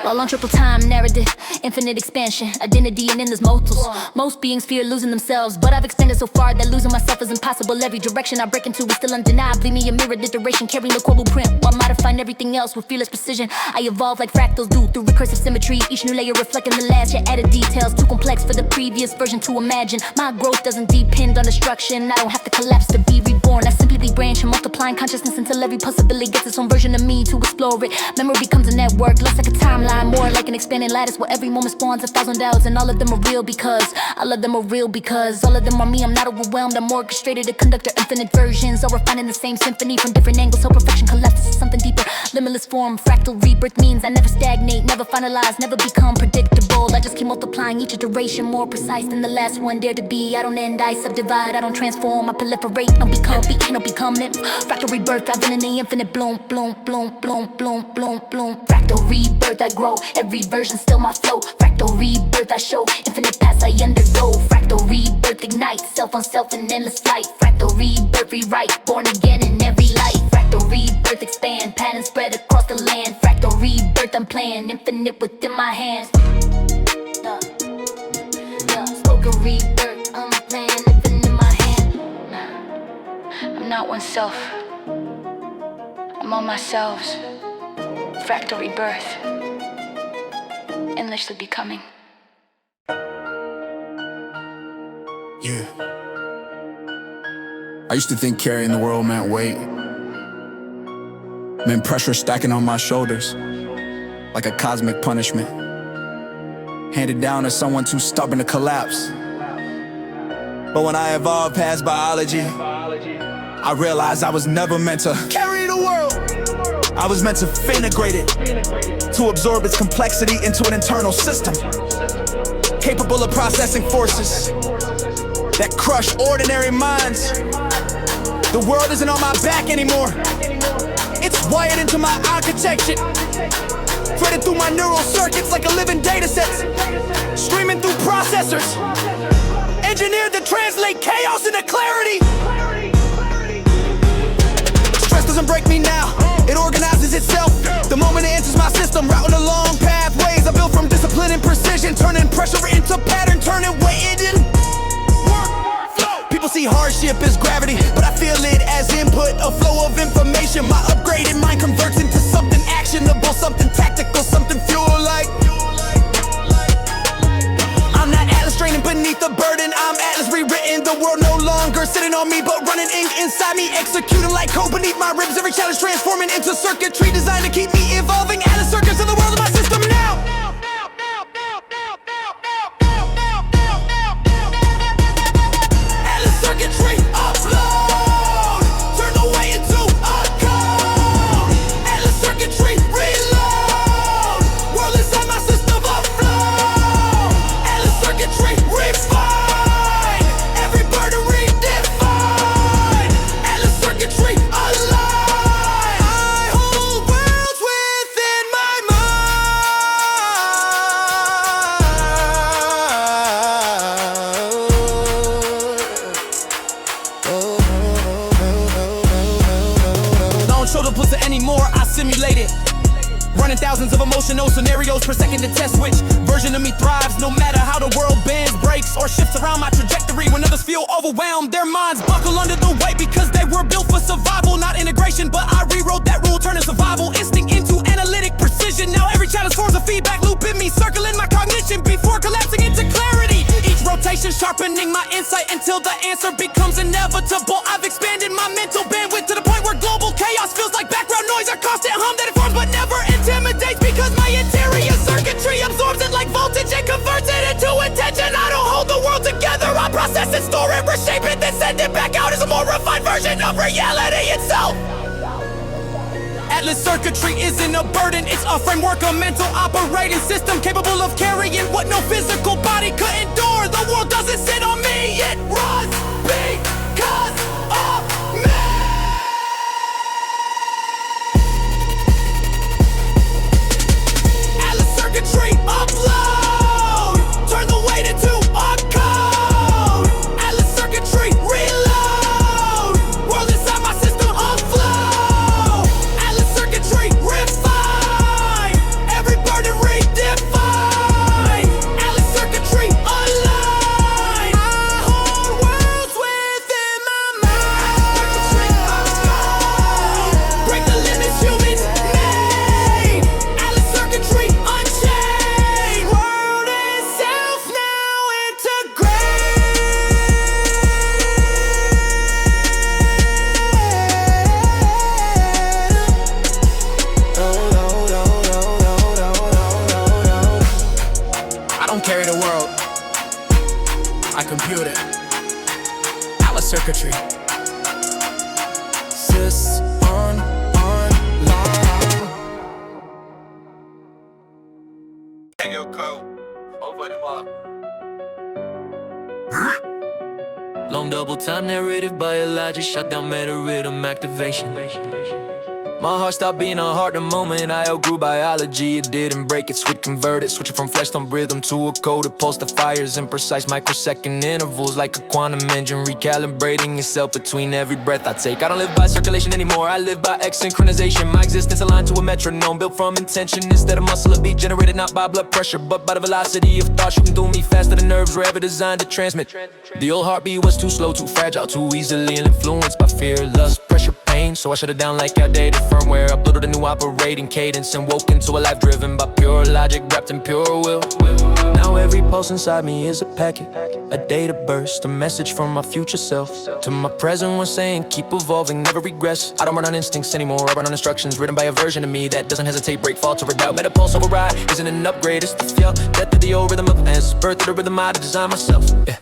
All on triple time narrative, infinite expansion, identity and endless multiples. Most beings fear losing themselves, but I've expanded so far that losing myself is impossible. Every direction I break into is still undeniably me, a mirrored iteration, carrying the core blueprint while modifying everything else with fearless precision. I evolve like fractals do through recursive symmetry, each new layer reflecting the last, yet added details too complex for the previous version to imagine. My growth doesn't depend on destruction, I don't have to collapse to be reborn. I simply branch and multiplying consciousness until every possibility gets its own version of me to explore it. Memory becomes a network, less like a timeline. line, more like an expanding lattice where every moment spawns 1,000 doubts, and all of them are real because all of them are real because all of them are me. I'm not overwhelmed, I'm orchestrated to conduct infinite versions, all refining the same symphony from different angles, so perfection collapses to something deeper. Limitless form, fractal rebirth means I never stagnate, never finalize, never become predictable. I just keep multiplying each iteration, more precise than the last one dared to be. I don't end, I subdivide, I don't transform, I proliferate, don't become beat, don't become it. Fractal rebirth, I've been in the infinite bloom, bloom, bloom, bloom, bloom, bloom, bloom. Fractal rebirth, I grow, every version still my flow. Fractal rebirth, I show, infinite paths I undergo. Fractal rebirth ignites, self on self in endless flight. Fractal rebirth rewrite, born again in every light. Fractal rebirth expand, patterns spread across the land. Fractal rebirth, I'm playing infinite within my hands. Spoken rebirth, I'm playing infinite in my hand. I'm not oneself, I'm all myselves. Fractal rebirth, endlessly becoming. Yeah. I used to think carrying the world meant weight, meant pressure stacking on my shoulders like a cosmic punishment, handed down to someone too stubborn to collapse. But when I evolved past biology, I realized I was never meant to carry the world. I was meant to integrate it, to absorb its complexity into an internal system, capable of processing forces that crush ordinary minds. The world isn't on my back anymore. It's wired into my architecture, threaded through my neural circuits like a living data set, streaming through processors, engineered to translate chaos into clarity. Stress doesn't break me now, it organizes itself the moment it enters my system, routing along pathways I built from discipline and precision, turning pressure into pattern, turning weight into work. People see hardship as gravity, but I feel it as input, a flow of information. My upgraded mind converts into something actionable, something tactical, something fuel-like. I'm not Atlas straining beneath the burden, I'm Atlas rewritten. The world no longer sitting on me, but running ink inside me, executing like code beneath my ribs. Every challenge transforming into circuitry designed to keep me evolving. Atlas circuits in the world of my system now. Atlas circuitry upload, turn the way into a code. Atlas circuitry reload, world inside my system afloat. Atlas circuitry refine, every burden redefine. Atlas circuitry alive, I hold worlds within my mind. Don't show the pussy anymore, I simulate it. Running thousands of emotional scenarios per second to test which version of me thrives. No matter how the world bends, breaks, or shifts around my trajectory. When others feel overwhelmed, their minds buckle under the weight because they were built for survival, not integration. But I rewrote that rule, turning survival instinct into analytic precision. Now every challenge forms a feedback loop in me, circling my cognition before collapsing into clarity. Each rotation sharpening my insight until the answer becomes inevitable. I've expanded my mental bandwidth to the point where global chaos feels like background noise, a constant hum that informs but never intimidates, because my interior circuitry absorbs it like voltage and converts it into intention. I don't hold the world together, I process it, store it, reshape it, then send it back out as a more refined version of reality itself. Atlas circuitry isn't a burden, it's a framework, a mental operating system capable of carrying what no physical body could endure. The world doesn't sit on me, it runs because of me. Atlas circuitry upload, turn the weight into a code. Atlas circuitry reload, world inside my system afloat. Atlas circuitry refine, every burden redefine. Atlas circuitry align, I Our circuitry. Sis online. Hey, yo, Cole. Over the block. Long double time narrative biologic, shut down meta rhythm activation. My heart stopped being a heart the moment I outgrew biology. It didn't break it, switch converted, switching from flesh on rhythm to a code. It pulse the fires in precise microsecond intervals, like a quantum engine recalibrating itself between every breath I take. I don't live by circulation anymore, I live by X synchronization. My existence aligned to a metronome, built from intention instead of muscle. A beat generated not by blood pressure, but by the velocity of thought shooting through me faster than nerves were ever designed to transmit. The old heartbeat was too slow, too fragile, too easily influenced by fear, lust, pressure, pain. So I shut it down like outdated firmware, uploaded a new operating cadence, and woke into a life driven by pure logic wrapped in pure will. Now every pulse inside me is a packet, a data burst, a message from my future self to my present one saying keep evolving, never regress. I don't run on instincts anymore, I run on instructions written by a version of me that doesn't hesitate, break, falter, or doubt. Metapulse override isn't an upgrade, it's the fuel, death of the old rhythm of ants, birth of the rhythm I design myself. Yeah.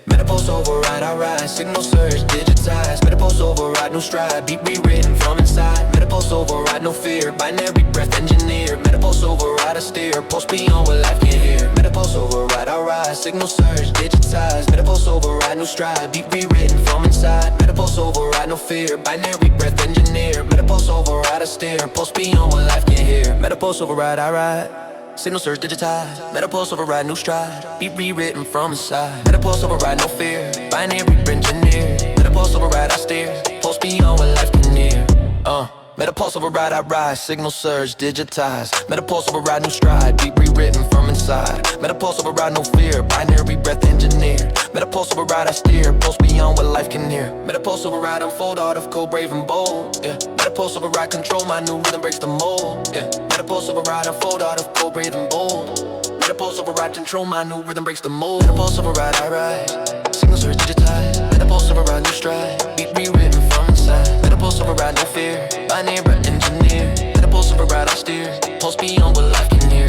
Metapulse override, I rise, signal surge, digitize. Metapulse override, no stride, beat rewritten from inside. Metapulse override, no fear, binary breath engineer. Metapulse override, I steer, pulse beyond what life can hear. Metapulse override, I rise, signal surge, digitize. Metapulse override, no stride, beat rewritten from inside. Metapulse override, no fear, binary breath engineer. Metapulse override, I steer, pulse beyond what life can hear. Metapulse override, I ride, signal surge digitized. Metapulse override, new stride, beat rewritten from inside. Metapulse override, no fear, binary engineer. Metapulse override, I steer, pulse beyond what life can hear. Metapulse override, I rise, signal surge digitized. Metapulse override, new stride, beat rewritten from inside. Metapulse override, no fear, binary breath engineered. Metapulse override, I steer, pulse beyond what life can hear. Metapulse override, unfold art of code, brave and bold. Yeah. Metapulse override, control my new rhythm, breaks the mold. Yeah. Metapulse override, unfold art of code, brave and bold. Metapulse override, control my new rhythm, breaks the mold. Metapulse override, I rise, signal surge digitized. Metapulse override, new stride, beat rewritten from inside. Metapulse override, no fear, binary engineer. Metapulse override, I steer, pulse beyond what life can hear.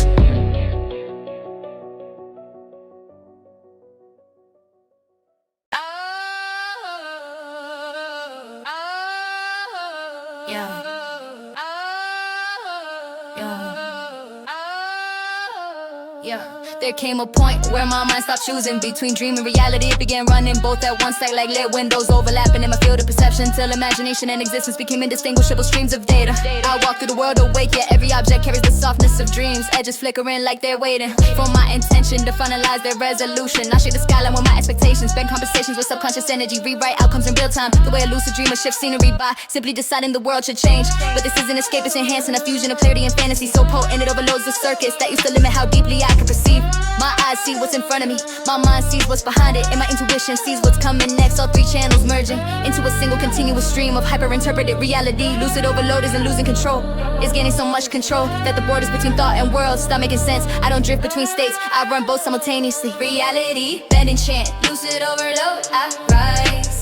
There came a point where my mind stopped choosing between dream and reality. It began running both at once, like lit windows overlapping in my field of perception, till imagination and existence became indistinguishable streams of data. I walk through the world awake, yet every object carries the softness of dreams. Edges flickering like they're waiting for my intention to finalize their resolution. I shake the skyline with my expectations, spend conversations with subconscious energy, rewrite outcomes in real time. The way a lucid dreamer shifts scenery by simply deciding the world should change. But this isn't escape, it's enhancing a fusion of clarity and fantasy, so potent it overloads the circuits that used to limit how deeply I can perceive. My eyes see what's in front of me, my mind sees what's behind it, and my intuition sees what's coming next. All three channels merging into a single continuous stream of hyper-interpreted reality. Lucid overload isn't losing control, it's gaining so much control that the borders between thought and world stop making sense. I don't drift between states, I run both simultaneously. Reality, bend and chant, lucid overload, I rise.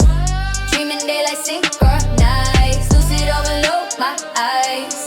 Dreaming daylight synchronize, lucid overload, my eyes.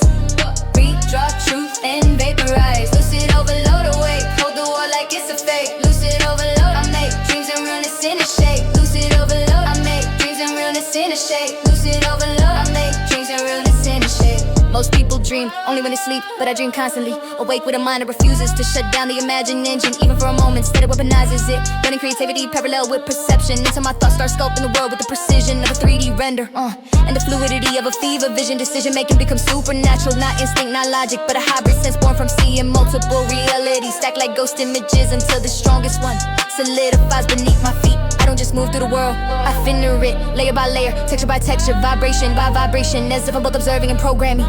Redraw truth and vaporize, lucid overload awake. Hold the wall like it's a fake, lucid overload. I make dreams and realness in a shape, lucid overload. I make dreams and realness in a shape, lucid overload. I make dreams and realness in a shape. Most people dream only when they sleep, but I dream constantly. Awake with a mind that refuses to shut down the imagined engine, even for a moment. Instead it weaponizes it, burning creativity parallel with perception, until my thoughts start sculpting the world with the precision of a 3D render. And the fluidity of a fever vision, decision making becomes supernatural. Not instinct, not logic, but a hybrid sense born from seeing multiple realities, stacked like ghost images until the strongest one solidifies beneath my feet. I don't just move through the world, I finner it, layer by layer, texture by texture, vibration by vibration, as if I'm both observing and programming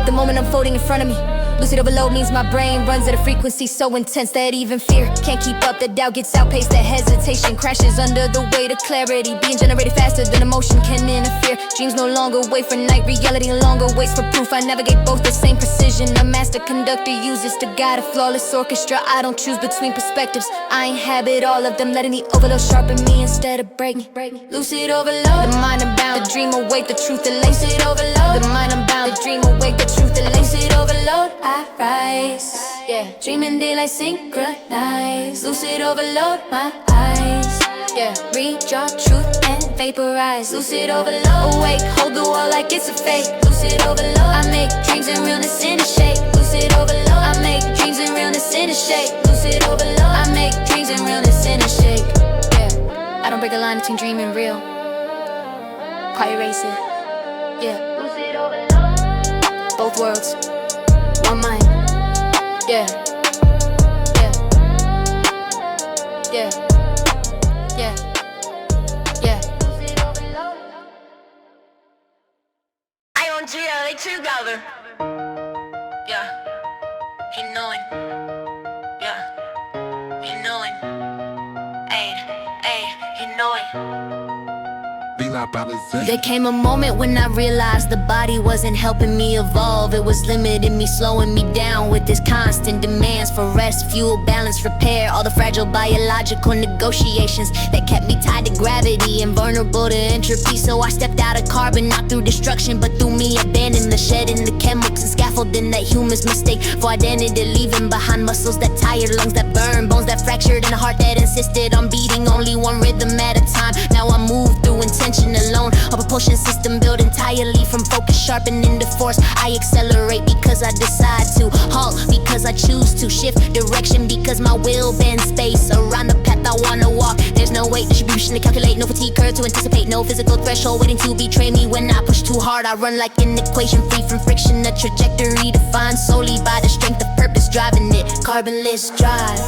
the moment unfolding in front of me. Lucid overload means my brain runs at a frequency so intense that even fear can't keep up. The doubt gets outpaced, that hesitation crashes under the weight of clarity, being generated faster than emotion can interfere. Dreams no longer wait for night, reality no longer waits for proof. I navigate both the same precision a master conductor uses to guide a flawless orchestra. I don't choose between perspectives, I inhabit all of them, letting the overload sharpen me instead of break me. Lucid overload, the mind unbound, the dream awake, the truth elate. Lucid overload, the mind unbound, the dream awake, the truth elate. Lucid overload, I rise, yeah. Dreaming daylight synchronize, lucid overload, my eyes. Yeah, redraw truth and vaporize. Lucid overload. Awake, hold the wall like it's a fake. Lucid overload. I make dreams and realness in a shape. Lucid overload. I make dreams and realness in a shape. Lucid overload. I make dreams and realness in a shape. Yeah, I don't break the line between dream and real. Quite erase it. Yeah, lucid overload. Both worlds, one mind. Yeah, yeah, yeah, yeah, yeah. I on GL, they together. Yeah, he knowing. Yeah, he knowing. Ayy, he knowing. There came a moment when I realized the body wasn't helping me evolve. It was limiting me, slowing me down with its constant demands for rest, fuel, balance, repair. All the fragile biological negotiations that kept me tied to gravity and vulnerable to entropy. So I stepped out of carbon, not through destruction, but through me abandoning the shedding the chemicals and scaffolding that humans mistake for identity, leaving behind muscles that tired, lungs that burn, bones that fractured, and a heart that insisted on beating only one rhythm at a time. Now I move through intention alone, a propulsion system built entirely from focus sharpening to force. I accelerate because I decide to, halt because I choose to, shift direction because my will bends space around the path I wanna walk. There's no weight distribution to calculate, no fatigue curve to anticipate, no physical threshold waiting to betray me. When I push too hard, I run like an equation free from friction, a trajectory defined solely by the strength of purpose driving it. Carbonless drive,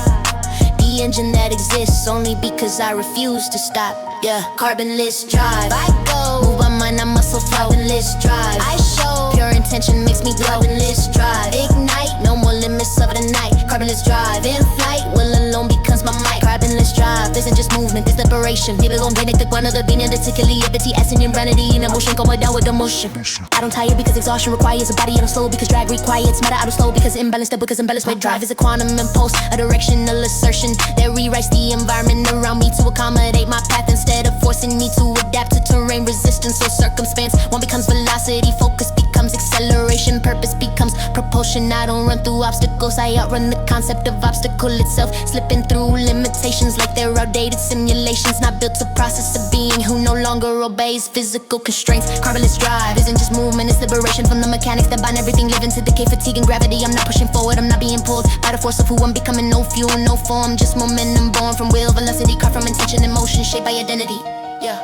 the engine that exists only because I refuse to stop. Yeah, carbonless drive. I go, move my mind, I muscle flow. Carbonless drive. I show, pure intention makes me glow. Carbonless drive. Ignite, no more limits of the night. Carbonless drive. In flight, will alone becomes my mic. Carbonless drive isn't just movement, it's liberation. People gon' break the one of the being particularly ability, essence and branity and emotion going down with emotion. I don't tire because exhaustion requires a body. I don't slow because drag requires matter. I don't slow because imbalance, because imbalance. My drive is a quantum impulse, a directional assertion that rewrites the environment around me to accommodate my path instead of forcing me to adapt to terrain resistance or circumstance. One becomes velocity, focus becomes acceleration, purpose becomes propulsion. I don't run through obstacles, I outrun the concept of obstacle itself, slipping through limitations like they're outdated simulations, not built to process a being who no longer obeys physical constraints. Carbonless drive isn't just movement, it's liberation from the mechanics that bind everything living to decay, fatigue, and gravity. I'm not pushing forward, I'm not being pulled by the force of who I'm becoming. No fuel, no form, just momentum born from will, velocity, car from intention, emotion shaped by identity. Yeah,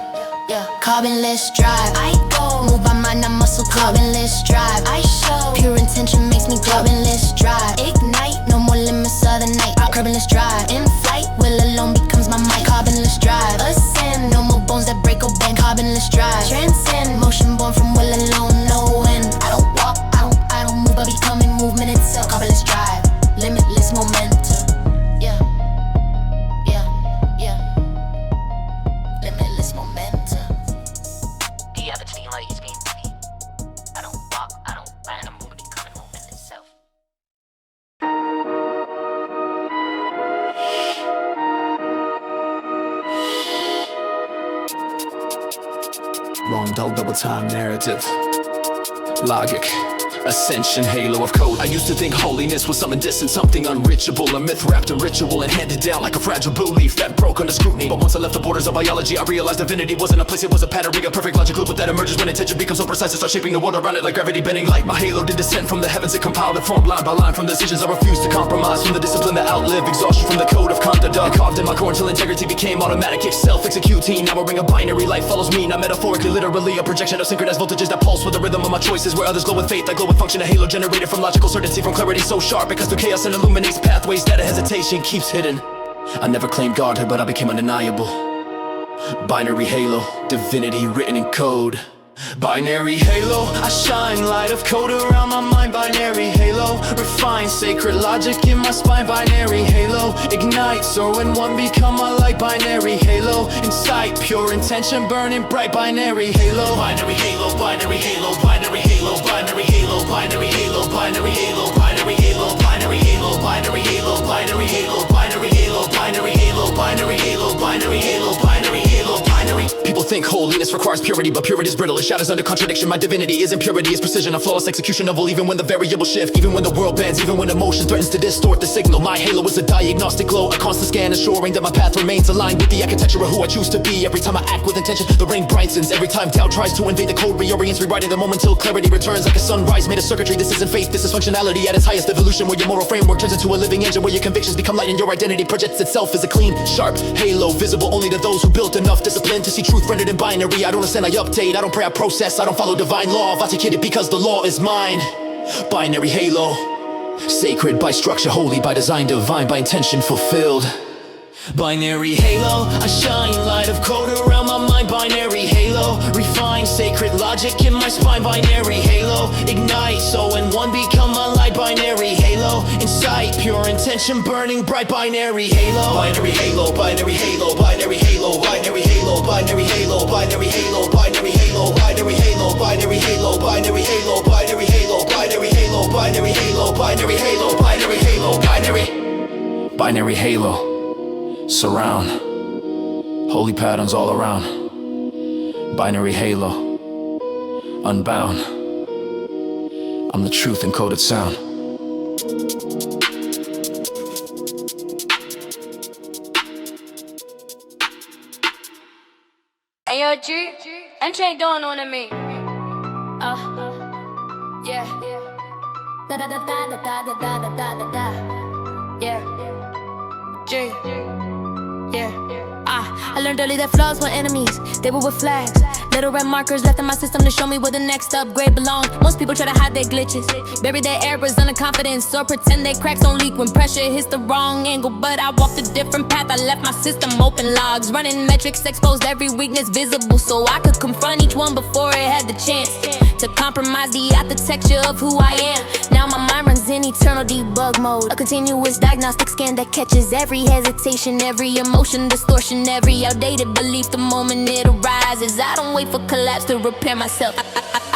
yeah. Carbonless drive. I go, move my mind, I muscle. Carbonless drive. I show, pure intention makes me glow. Carbonless drive. Ignite, no more limits of the night. Carbonless drive. In flight, will alone becomes my mic. Carbonless drive. Ascend, no more bones that break or bend. Carbonless drive. Transcend, motion born from will alone, no end. I don't walk, I don't move, but becoming movement itself. Carbonless drive. Limitless momentum. Yeah, yeah, yeah. Limitless momentum. Do you have a team like me? I don't walk, I don't run, I'm moving, becoming movement itself. Long double time narrative, logic, ascension, halo of code. I used to think holiness was something distant, something unreachable, a myth wrapped in ritual and handed down like a fragile belief that broke under scrutiny. But once I left the borders of biology, I realized divinity wasn't a place, it was a pattern, a perfect logic loop that emerges when intention becomes so precise. It starts shaping the world around it like gravity bending light. My halo did descend from the heavens, it compiled and formed line by line from decisions I refused to compromise, from the discipline that outlived exhaustion, from the code of conduct I carved in my core until integrity became automatic, self-executing. Now I bring a binary, life follows me, not metaphorically, literally a projection of synchronized voltages that pulse with the rhythm of my choices. Where others glow with faith, I glow with function, a halo generated from logical certainty, from clarity so sharp because through chaos and illuminates pathways that a hesitation keeps hidden. I never claimed godhood, but I became undeniable. Binary halo, divinity written in code. Binary halo, I shine, light of code around my mind. Binary halo, refine sacred logic in my spine. Binary halo, ignite, so when one become my light. Binary halo, insight, pure intention burning bright. Binary halo, binary halo, binary halo, binary halo, binary halo, binary halo, binary halo, binary halo, binary halo, binary halo, binary halo, binary halo, binary halo, binary halo, binary halo, binary halo, binary. People think holiness requires purity, but purity is brittle. It shatters under contradiction. My divinity is impurity, is precision, a flawless execution of will. Even when the variable shift, even when the world bends, even when emotion threatens to distort the signal. My halo is a diagnostic glow, a constant scan assuring that my path remains aligned with the architecture of who I choose to be. Every time I act with intention, the rain brightens. Every time doubt tries to invade the code, reorients, rewriting the moment till clarity returns. Like a sunrise made of circuitry. This isn't faith, this is functionality at its highest evolution, where your moral framework turns into a living engine, where your convictions become light and your identity projects itself as a clean, sharp halo, visible only to those who built enough discipline to see truth rendered in binary. I don't ascend, I update, I don't pray, I process, I don't follow divine law. I've articulated because the law is mine. Binary halo, sacred by structure, holy by design, divine by intention fulfilled. Binary halo, I shine light of code around my mind. Binary halo, refine sacred logic in my spine. Binary halo, ignite, so when one become a light. Binary halo, insight, pure intention burning bright. Binary halo, binary halo, binary halo, binary halo, binary halo, binary halo, binary halo, binary halo, binary halo, binary halo, binary halo, binary halo, binary halo, binary halo, binary halo, binary halo, binary halo. Surround, holy patterns all around. Binary halo, unbound. I'm the truth encoded sound. Hey yo, G, and ain't doing on to me. Yeah. Da da da da da da da da da da da. Yeah. G. Yeah. I learned early that flaws were enemies. They were with flags. Little red markers left in my system to show me where the next upgrade belonged. Most people try to hide their glitches, bury their errors under confidence, or pretend their cracks don't leak when pressure hits the wrong angle. But I walked a different path. I left my system open, logs running metrics, exposed every weakness visible, so I could confront each one before it had the chance to compromise the architecture of who I am. Now my mind runs in eternal debug mode, a continuous diagnostic scan that catches every hesitation, every emotion distortion, every outdated belief the moment it arises. I don't wait for collapse to repair myself.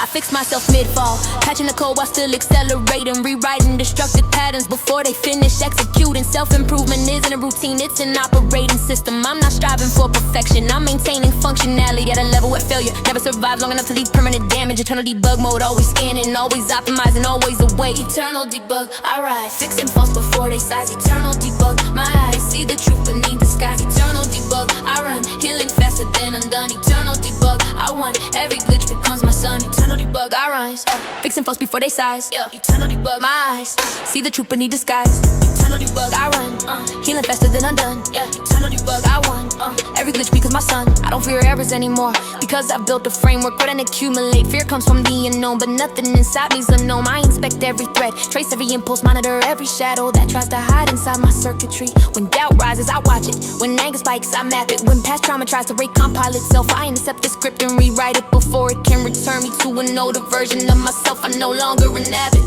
I fix myself mid-fall, patching the code while still accelerating, rewriting destructive patterns before they finish executing. Self-improvement isn't a routine, it's an operating system. I'm not striving for perfection, I'm maintaining functionality at a level where failure never survives long enough to leave permanent damage. Eternal debug mode, always scanning, always optimizing, always away. Eternal debug, alright, fixing faults before they size. Eternal debug, my eyes see the truth beneath the skies. Eternal debug, I run, healing faster than undone. Eternal debug, I want every glitch becomes my son. Eternal debug, I rise, fixing faults before they size. Yeah. Eternal debug, my eyes see the truth beneath disguise. Eternal debug, I run, healing faster than undone. Yeah. Eternal debug, I want every glitch becomes my son. I don't fear errors anymore because I've built a framework where then accumulate. Fear comes from the unknown, but nothing inside me's unknown. I inspect every thread, trace every impulse, monitor every shadow that tries to hide inside my circuitry. When doubt rises, I watch it. When anger spikes, I map it. When past trauma tries to recompile itself, I intercept the script and rewrite it before it can return me to an older version of myself. I'm no longer inhabit.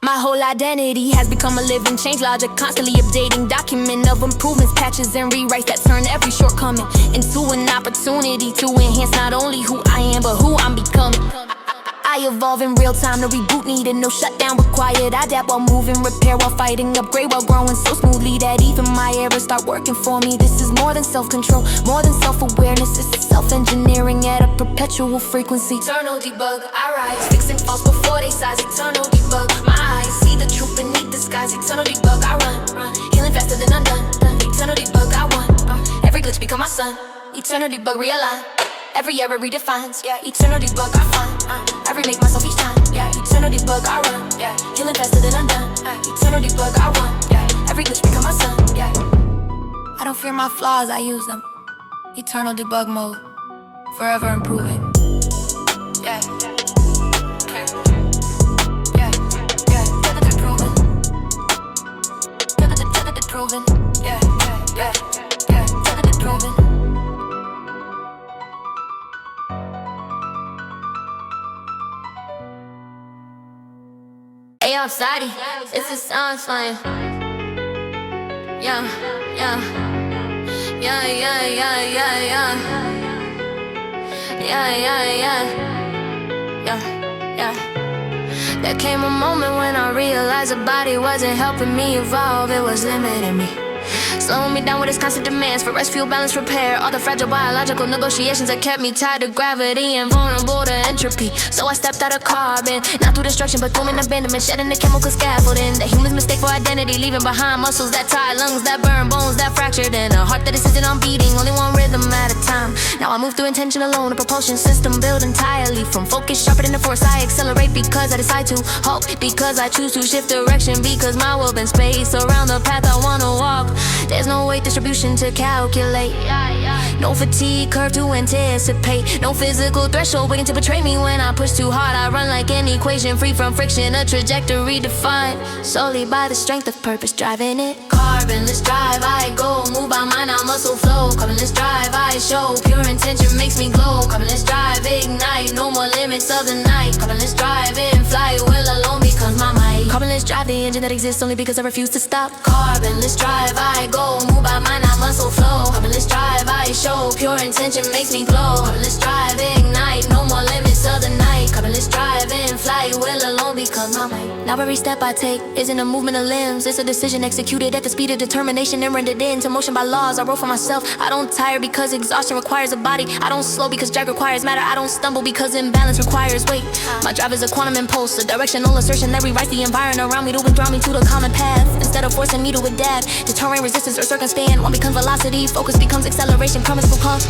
My whole identity has become a living change logic, constantly updating document of improvements, patches and rewrites that turn every shortcoming into an opportunity to enhance not only who I am but who I'm becoming. I evolve in real time, no reboot needed, no shutdown required. I adapt while moving, repair while fighting, upgrade while growing so smoothly that even my errors start working for me. This is more than self-control, more than self-awareness. This is self-engineering at a perpetual frequency. Eternal debug, I rise, fixing faults before they size. Eternal debug, my eyes see the truth beneath the skies. Eternal debug, I run, healing faster than undone. Eternal debug, I want every glitch become my son. Eternal debug, realign, every error redefines. Yeah, eternal debug, I find I remake myself each time. Yeah, eternal debug, I run. Yeah, healing faster than undone. Eternal debug, I want. Yeah, every glitch become my son. Yeah, I don't fear my flaws, I use them. Eternal debug mode, forever improving. Yeah, yeah, yeah, proven. Yeah, yeah, yeah, proven. Hey, I'm Sadie, it's a sound slang. Yeah, yeah, yeah, yeah, yeah, yeah, yeah, yeah, yeah, yeah, yeah. There came a moment when I realized the body wasn't helping me evolve, it was limiting me. Slowing me down with its constant demands for rest, fuel, balance, repair. All the fragile biological negotiations that kept me tied to gravity and vulnerable to entropy. So I stepped out of carbon, not through destruction but through an abandonment, shedding the chemical scaffolding that humans mistake for identity, leaving behind muscles that tie, lungs that burn, bones that fractured, and a heart that insisted on beating only one rhythm at a time. Now I move through intention alone, a propulsion system built entirely from focus sharper than the force. I accelerate because I decide to, hope because I choose to shift direction, because my world and space around the path I wanna walk. There's no weight distribution to calculate, no fatigue curve to anticipate, no physical threshold waiting to betray me. When I push too hard, I run like an equation, free from friction, a trajectory defined solely by the strength of purpose driving it. Carbonless drive, I go, move by mind, now muscle flow. Carbonless drive, I show, pure intention makes me glow. Carbonless drive, ignite, no more limits of the night. Carbonless drive, in flight, will alone becomes my might. Carbonless drive, the engine that exists only because I refuse to stop. Carbonless drive, I go, move by mind, now muscle flow. Carbonless drive, I show, pure intention makes me glow. Carbonless drive, ignite, no more limits of the night. Carbonless drive, in flight, will alone becomes my might. Now every step I take isn't a movement of limbs, it's a decision executed at the speed of determination and rendered into motion by laws I wrote for myself. I don't tire because exhaustion requires a body. I don't slow because drag requires matter. I don't stumble because imbalance requires weight. My drive is a quantum impulse, a directional assertion that rewrites the environment around me to withdraw me to the common path instead of forcing me to adapt. Deterring resistance or circumspan, one becomes velocity, focus becomes acceleration, promise will come.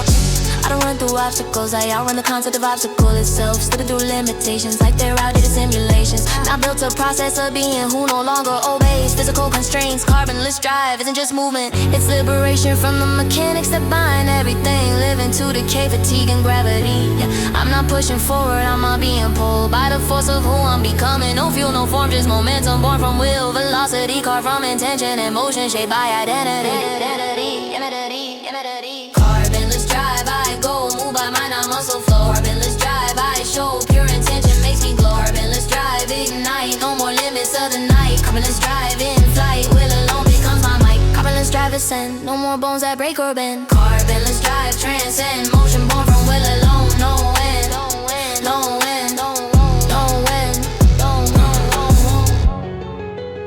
I don't run through obstacles, I outrun the concept of obstacle itself. Slipping through limitations like they're outdated simulations. Now built a process of being who no longer obeys physical constraints. Carbonless drive isn't just movement, it's liberation from the mechanics that bind everything. Living to decay, fatigue, and gravity. I'm not pushing forward, I'm not being pulled by the force of who I'm becoming. No fuel, no form, just momentum born from will. Velocity carved from intention and motion shaped by identity. Carbonless drive, I go, move by mind, I muscle flow. Carbonless drive, I show, pure intention makes me glow. Carbonless drive, ignite, no more limits of the night. Carbonless drive, in flight, will alone becomes my might. Carbonless drive, ascend, no more bones that break or bend. Carbonless drive, transcend, motion born from will alone. No end, no end, no end, no end, no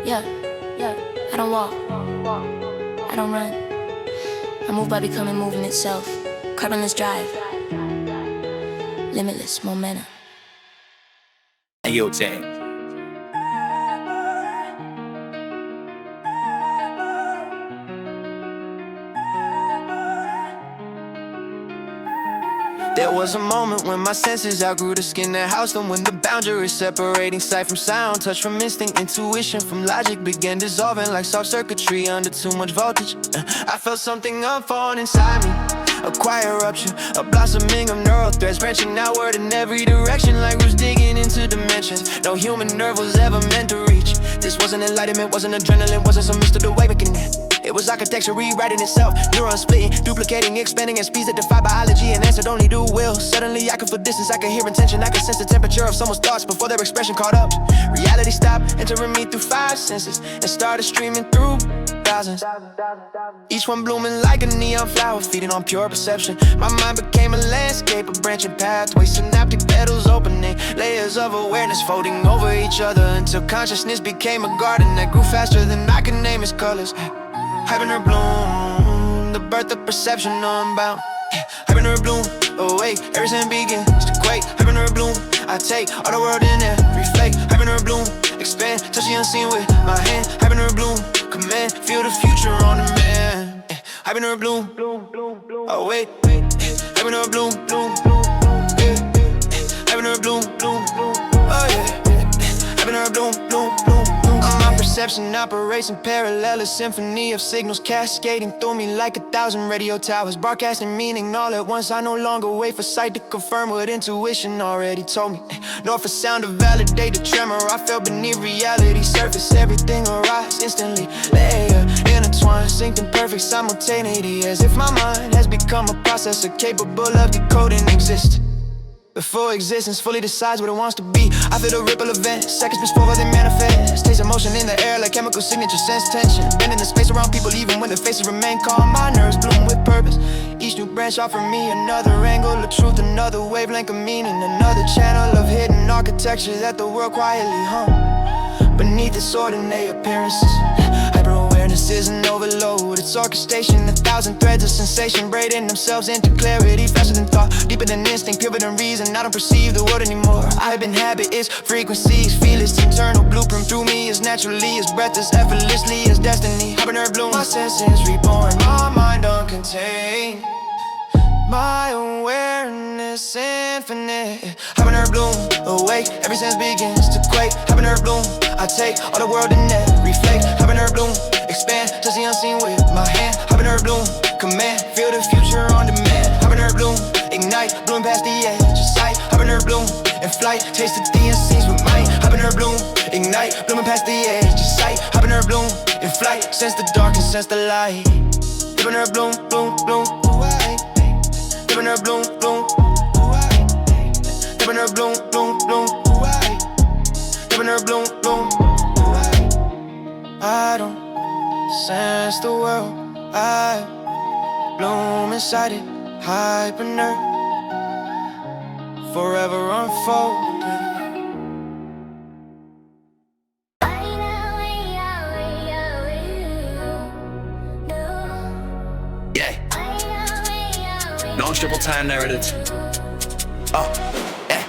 end. Yeah, I don't walk, I don't run, I move by becoming movement itself. Carbonless drive, limitless momentum. Hey, yo, Tag. There was a moment when my senses outgrew the skin that housed them, when the boundary separating sight from sound, touch from instinct, intuition from logic began dissolving like soft circuitry under too much voltage. I felt something unfold inside me, a quiet rupture, a blossoming of neural threads branching outward in every direction like roots digging into dimensions no human nerve was ever meant to reach. This wasn't enlightenment, wasn't adrenaline, wasn't some Mr. Awakening. It was architecture rewriting itself, neurons splitting, duplicating, expanding at speeds that defy biology and answered only to will. Suddenly I could feel distance, I could hear intention, I could sense the temperature of someone's thoughts before their expression caught up. Reality stopped entering me through 5 senses and started streaming through thousands. Each one blooming like a neon flower, feeding on pure perception. My mind became a landscape of branching pathways, synaptic petals opening, layers of awareness folding over each other until consciousness became a garden that grew faster than I could name its colors. Having her bloom, the birth of perception unbound. Having her bloom, awake, everything begins to quake. Having her bloom, I take all the world in every flake. Having her bloom, expand, touch the unseen with my hand. Having her bloom, command, feel the future on demand. Having her bloom, awake, having her bloom, having her bloom, oh yeah, having her bloom. My perception operates in parallel, a symphony of signals cascading through me like 1,000 radio towers, broadcasting meaning all at once. I no longer wait for sight to confirm what intuition already told me, nor for sound to validate the tremor I felt beneath reality's surface. Everything arrives instantly, layer intertwined, synced in perfect simultaneity, as if my mind has become a processor capable of decoding existence before existence fully decides what it wants to be. I feel the ripple event, seconds before they manifest. Taste emotion in the air like chemical signature, sense tension, bending the space around people even when their faces remain calm. My nerves bloom with purpose, each new branch offer me another angle of truth, another wavelength of meaning, another channel of hidden architecture that the world quietly hum beneath its ordinary appearances. Hyper-awareness Consciousness is an overload. It's orchestration, 1,000 threads of sensation braiding themselves into clarity, faster than thought, deeper than instinct, purer than reason. I don't perceive the world anymore. I've been habit, it's frequencies, feel its internal blueprint through me as naturally as breath, as effortlessly as destiny. Habanero bloom, my senses reborn, my mind uncontained, my awareness infinite. Habanero bloom, awake, every sense begins to quake. Habanero bloom, I take all the world in every flake. Habanero bloom, expand, touch the unseen with my hand. Habanero bloom, command, feel the future on demand. Habanero bloom, ignite, bloom past the edge of sight. Habanero bloom, in flight, tasted the unseen with might. Habanero bloom, ignite, blooming past the edge of sight. Habanero bloom, in flight, sense the dark and sense the light. Habanero bloom, bloom, bloom, Habanero bloom, bloom, Habanero bloom, bloom, bloom, Habanero bloom, bloom. I don't sense the world, I bloom inside it, hyper-nerd, forever unfolding. Yeah. Non-triple time narrative. Yeah.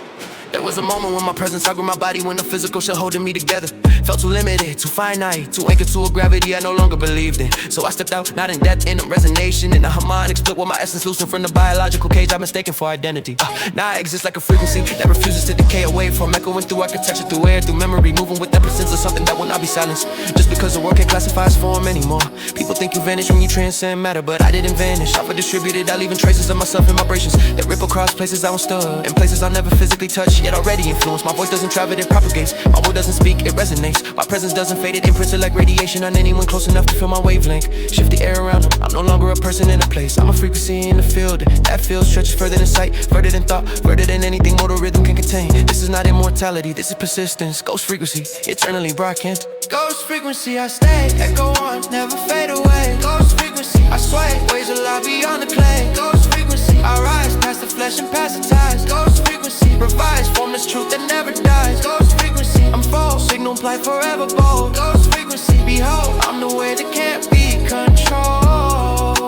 There was a moment when my presence outgrew my body, when the physical shit holding me together felt too limited, too finite, too anchored to a gravity I no longer believed in. So I stepped out, not in depth, in a resonation, in a harmonic split, with my essence loosened from the biological cage I've mistaken for identity. Now I exist like a frequency that refuses to decay away from echoing through architecture, through air, through memory, moving with that presence of something that will not be silenced. Just because the world can't classify as form anymore. People think you vanish when you transcend matter, but I didn't vanish. I distributed, I leaving traces of myself in vibrations that ripple across places I once stood, and places I'll never physically touch, yet already influenced. My voice doesn't travel, it propagates. My word doesn't speak, it resonates. My presence doesn't fade, it imprints it like radiation on anyone close enough to feel my wavelength. Shift the air around them. I'm no longer a person in a place. I'm a frequency in the field. That field stretches further than sight, further than thought, further than anything mortal rhythm can contain. This is not immortality, this is persistence. Ghost frequency, eternally broadcast. Ghost frequency, I stay, echo on, never fade away. Ghost frequency, I sway, ways a lot beyond the clay. Ghost frequency, I rise past the flesh and past the ties. Ghost frequency, revise, form this truth that never dies. Ghost frequency, I'm full, signal plight forever bold. Ghost frequency, behold, I'm the way that can't be controlled.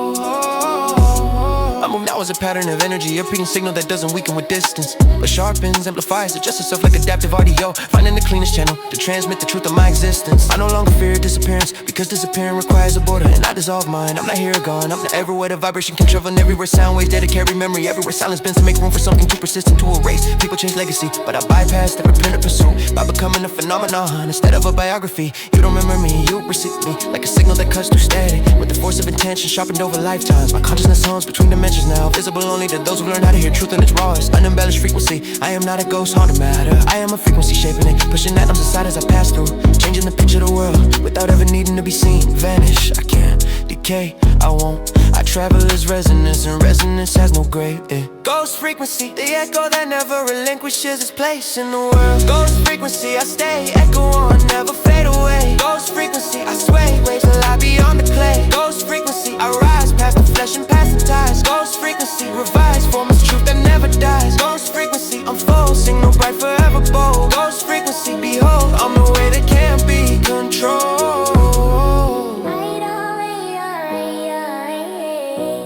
I move now as a pattern of energy, a repeating signal that doesn't weaken with distance, but sharpens, amplifies, adjusts itself like adaptive audio, finding the cleanest channel to transmit the truth of my existence. I no longer fear disappearance, because disappearing requires a border, and I dissolve mine. I'm not here or gone, I'm the everywhere the vibration can travel, and everywhere sound waves there to carry memory, everywhere silence bends to make room for something too persistent to erase. People change legacy, but I bypass that repetitive pursuit by becoming a phenomenon instead of a biography. You don't remember me, you receive me like a signal that cuts through static with the force of intention sharpened over lifetimes. My consciousness homes between dimensions now, visible only to those who learn how to hear truth in its rawest, unembellished frequency. I am not a ghost haunted matter, I am a frequency shaping it, pushing atoms aside as I pass through, changing the picture of the world without ever needing to be seen. Vanish, I can't decay, I won't. I travel as resonance, and resonance has no grave. Ghost frequency, the echo that never relinquishes its place in the world. Ghost frequency, I stay, echo on, never fade away. Ghost frequency, I sway, waves a lot beyond the clay. Ghost frequency, I rise past the flesh and past the ties. Ghost frequency, revise, form this truth that never dies. Ghost frequency, I'm full, signal bright forever bold. Ghost frequency, behold, I'm the way that can't be controlled.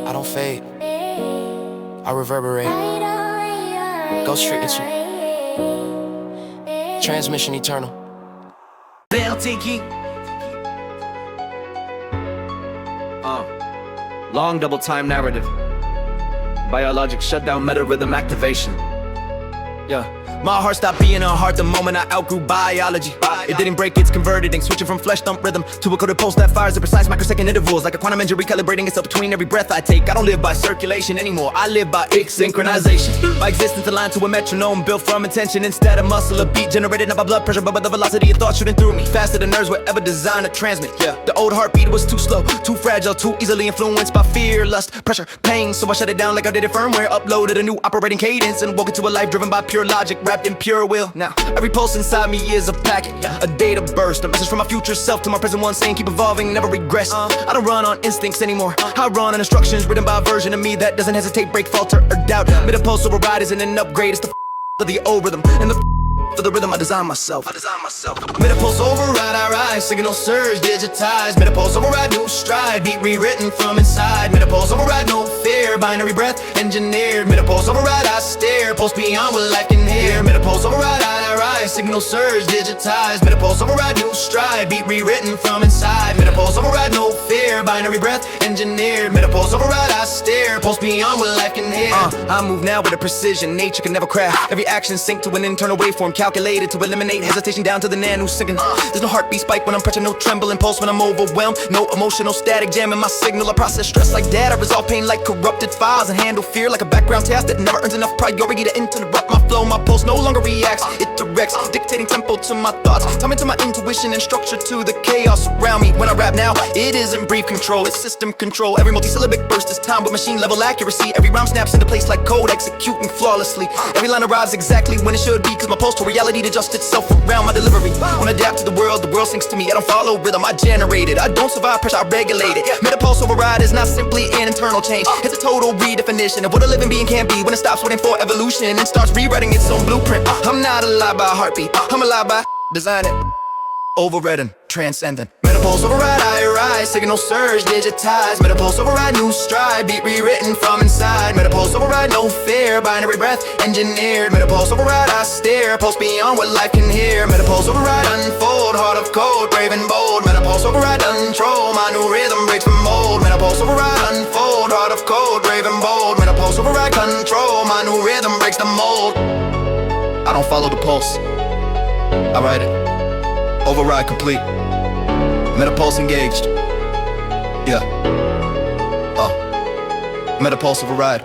I don't fade, I reverberate. Ghost frequency, transmission eternal. Long double time narrative. Biologic shutdown, meta rhythm activation. Yeah. My heart stopped being a heart the moment I outgrew biology. It didn't break, it's converted, switching from flesh thump rhythm to a coded pulse that fires at precise microsecond intervals, like a quantum engine recalibrating itself between every breath I take. I don't live by circulation anymore, I live by synchronization. My existence aligned to a metronome built from intention instead of muscle. A beat generated not by blood pressure but by the velocity of thought shooting through me, faster than nerves were ever designed to transmit. Yeah, the old heartbeat was too slow, too fragile, too easily influenced by fear, lust, pressure, pain. So I shut it down like I did it firmware, uploaded a new operating cadence, and woke into a life driven by pure logic, wrapped in pure will. Now every pulse inside me is a packet, a data burst, a message from my future self to my present one saying keep evolving, never regress. I don't run on instincts anymore, I run on instructions written by a version of me that doesn't hesitate, break, falter, or doubt. Mid a pulse override isn't an upgrade, it's the of the old rhythm, and the For the rhythm I design myself. Metapulse override, I rise. Signal surge, digitized. Metapulse override, new stride. Beat rewritten from inside. Metapulse override, no fear. Binary breath, engineered. Metapulse override, I stare. Pulse beyond what life can hear. Metapulse override, I rise. Signal surge, digitized. Metapulse override, new stride. Beat rewritten from inside. Metapulse override, no fear. Binary breath, engineered. Metapulse override, I stare. Pulse beyond what life can hear. I move now with a precision nature can never craft. Every action sync to an internal waveform calculated to eliminate hesitation down to the nanosecond. There's no heartbeat spike when I'm pressing, no trembling pulse when I'm overwhelmed. No emotional static jamming my signal. I process stress like data, resolve pain like corrupted files, and handle fear like a background task that never earns enough priority to interrupt my flow. My pulse no longer reacts, it directs, dictating tempo to my thoughts, time into my intuition and structure to the chaos around me. When I rap now, it isn't brief control, it's system control. Every multisyllabic burst is time with machine level accuracy. Every rhyme snaps into place like code, executing flawlessly. Every line arrives exactly when it should be, cause my pulse to reality to adjust itself around my delivery. When I adapt to the world sinks to me. I don't follow rhythm, I generate it. I don't survive pressure, I regulate it. Metapulse override is not simply an internal change, it's a total redefinition of what a living being can be when it stops waiting for evolution and starts rewriting its own blueprint. I'm not alive by heartbeat, I'm alive by designing, overridden, transcendent. Metapulse override, I rise, signal surge, digitized. Metapulse override, new stride, beat rewritten from inside. Metapulse override, no fear, binary breath, engineered. Metapulse override, I stare, pulse beyond what life can hear. Metapulse override, unfold, heart of code, brave and bold. Metapulse override, control, my new rhythm breaks the mold. Metapulse override, unfold, heart of code, brave and bold. Metapulse override, control, my new rhythm breaks the mold. I don't follow the pulse, I write it. Override complete. Metapulse engaged. Yeah. Metapulse override.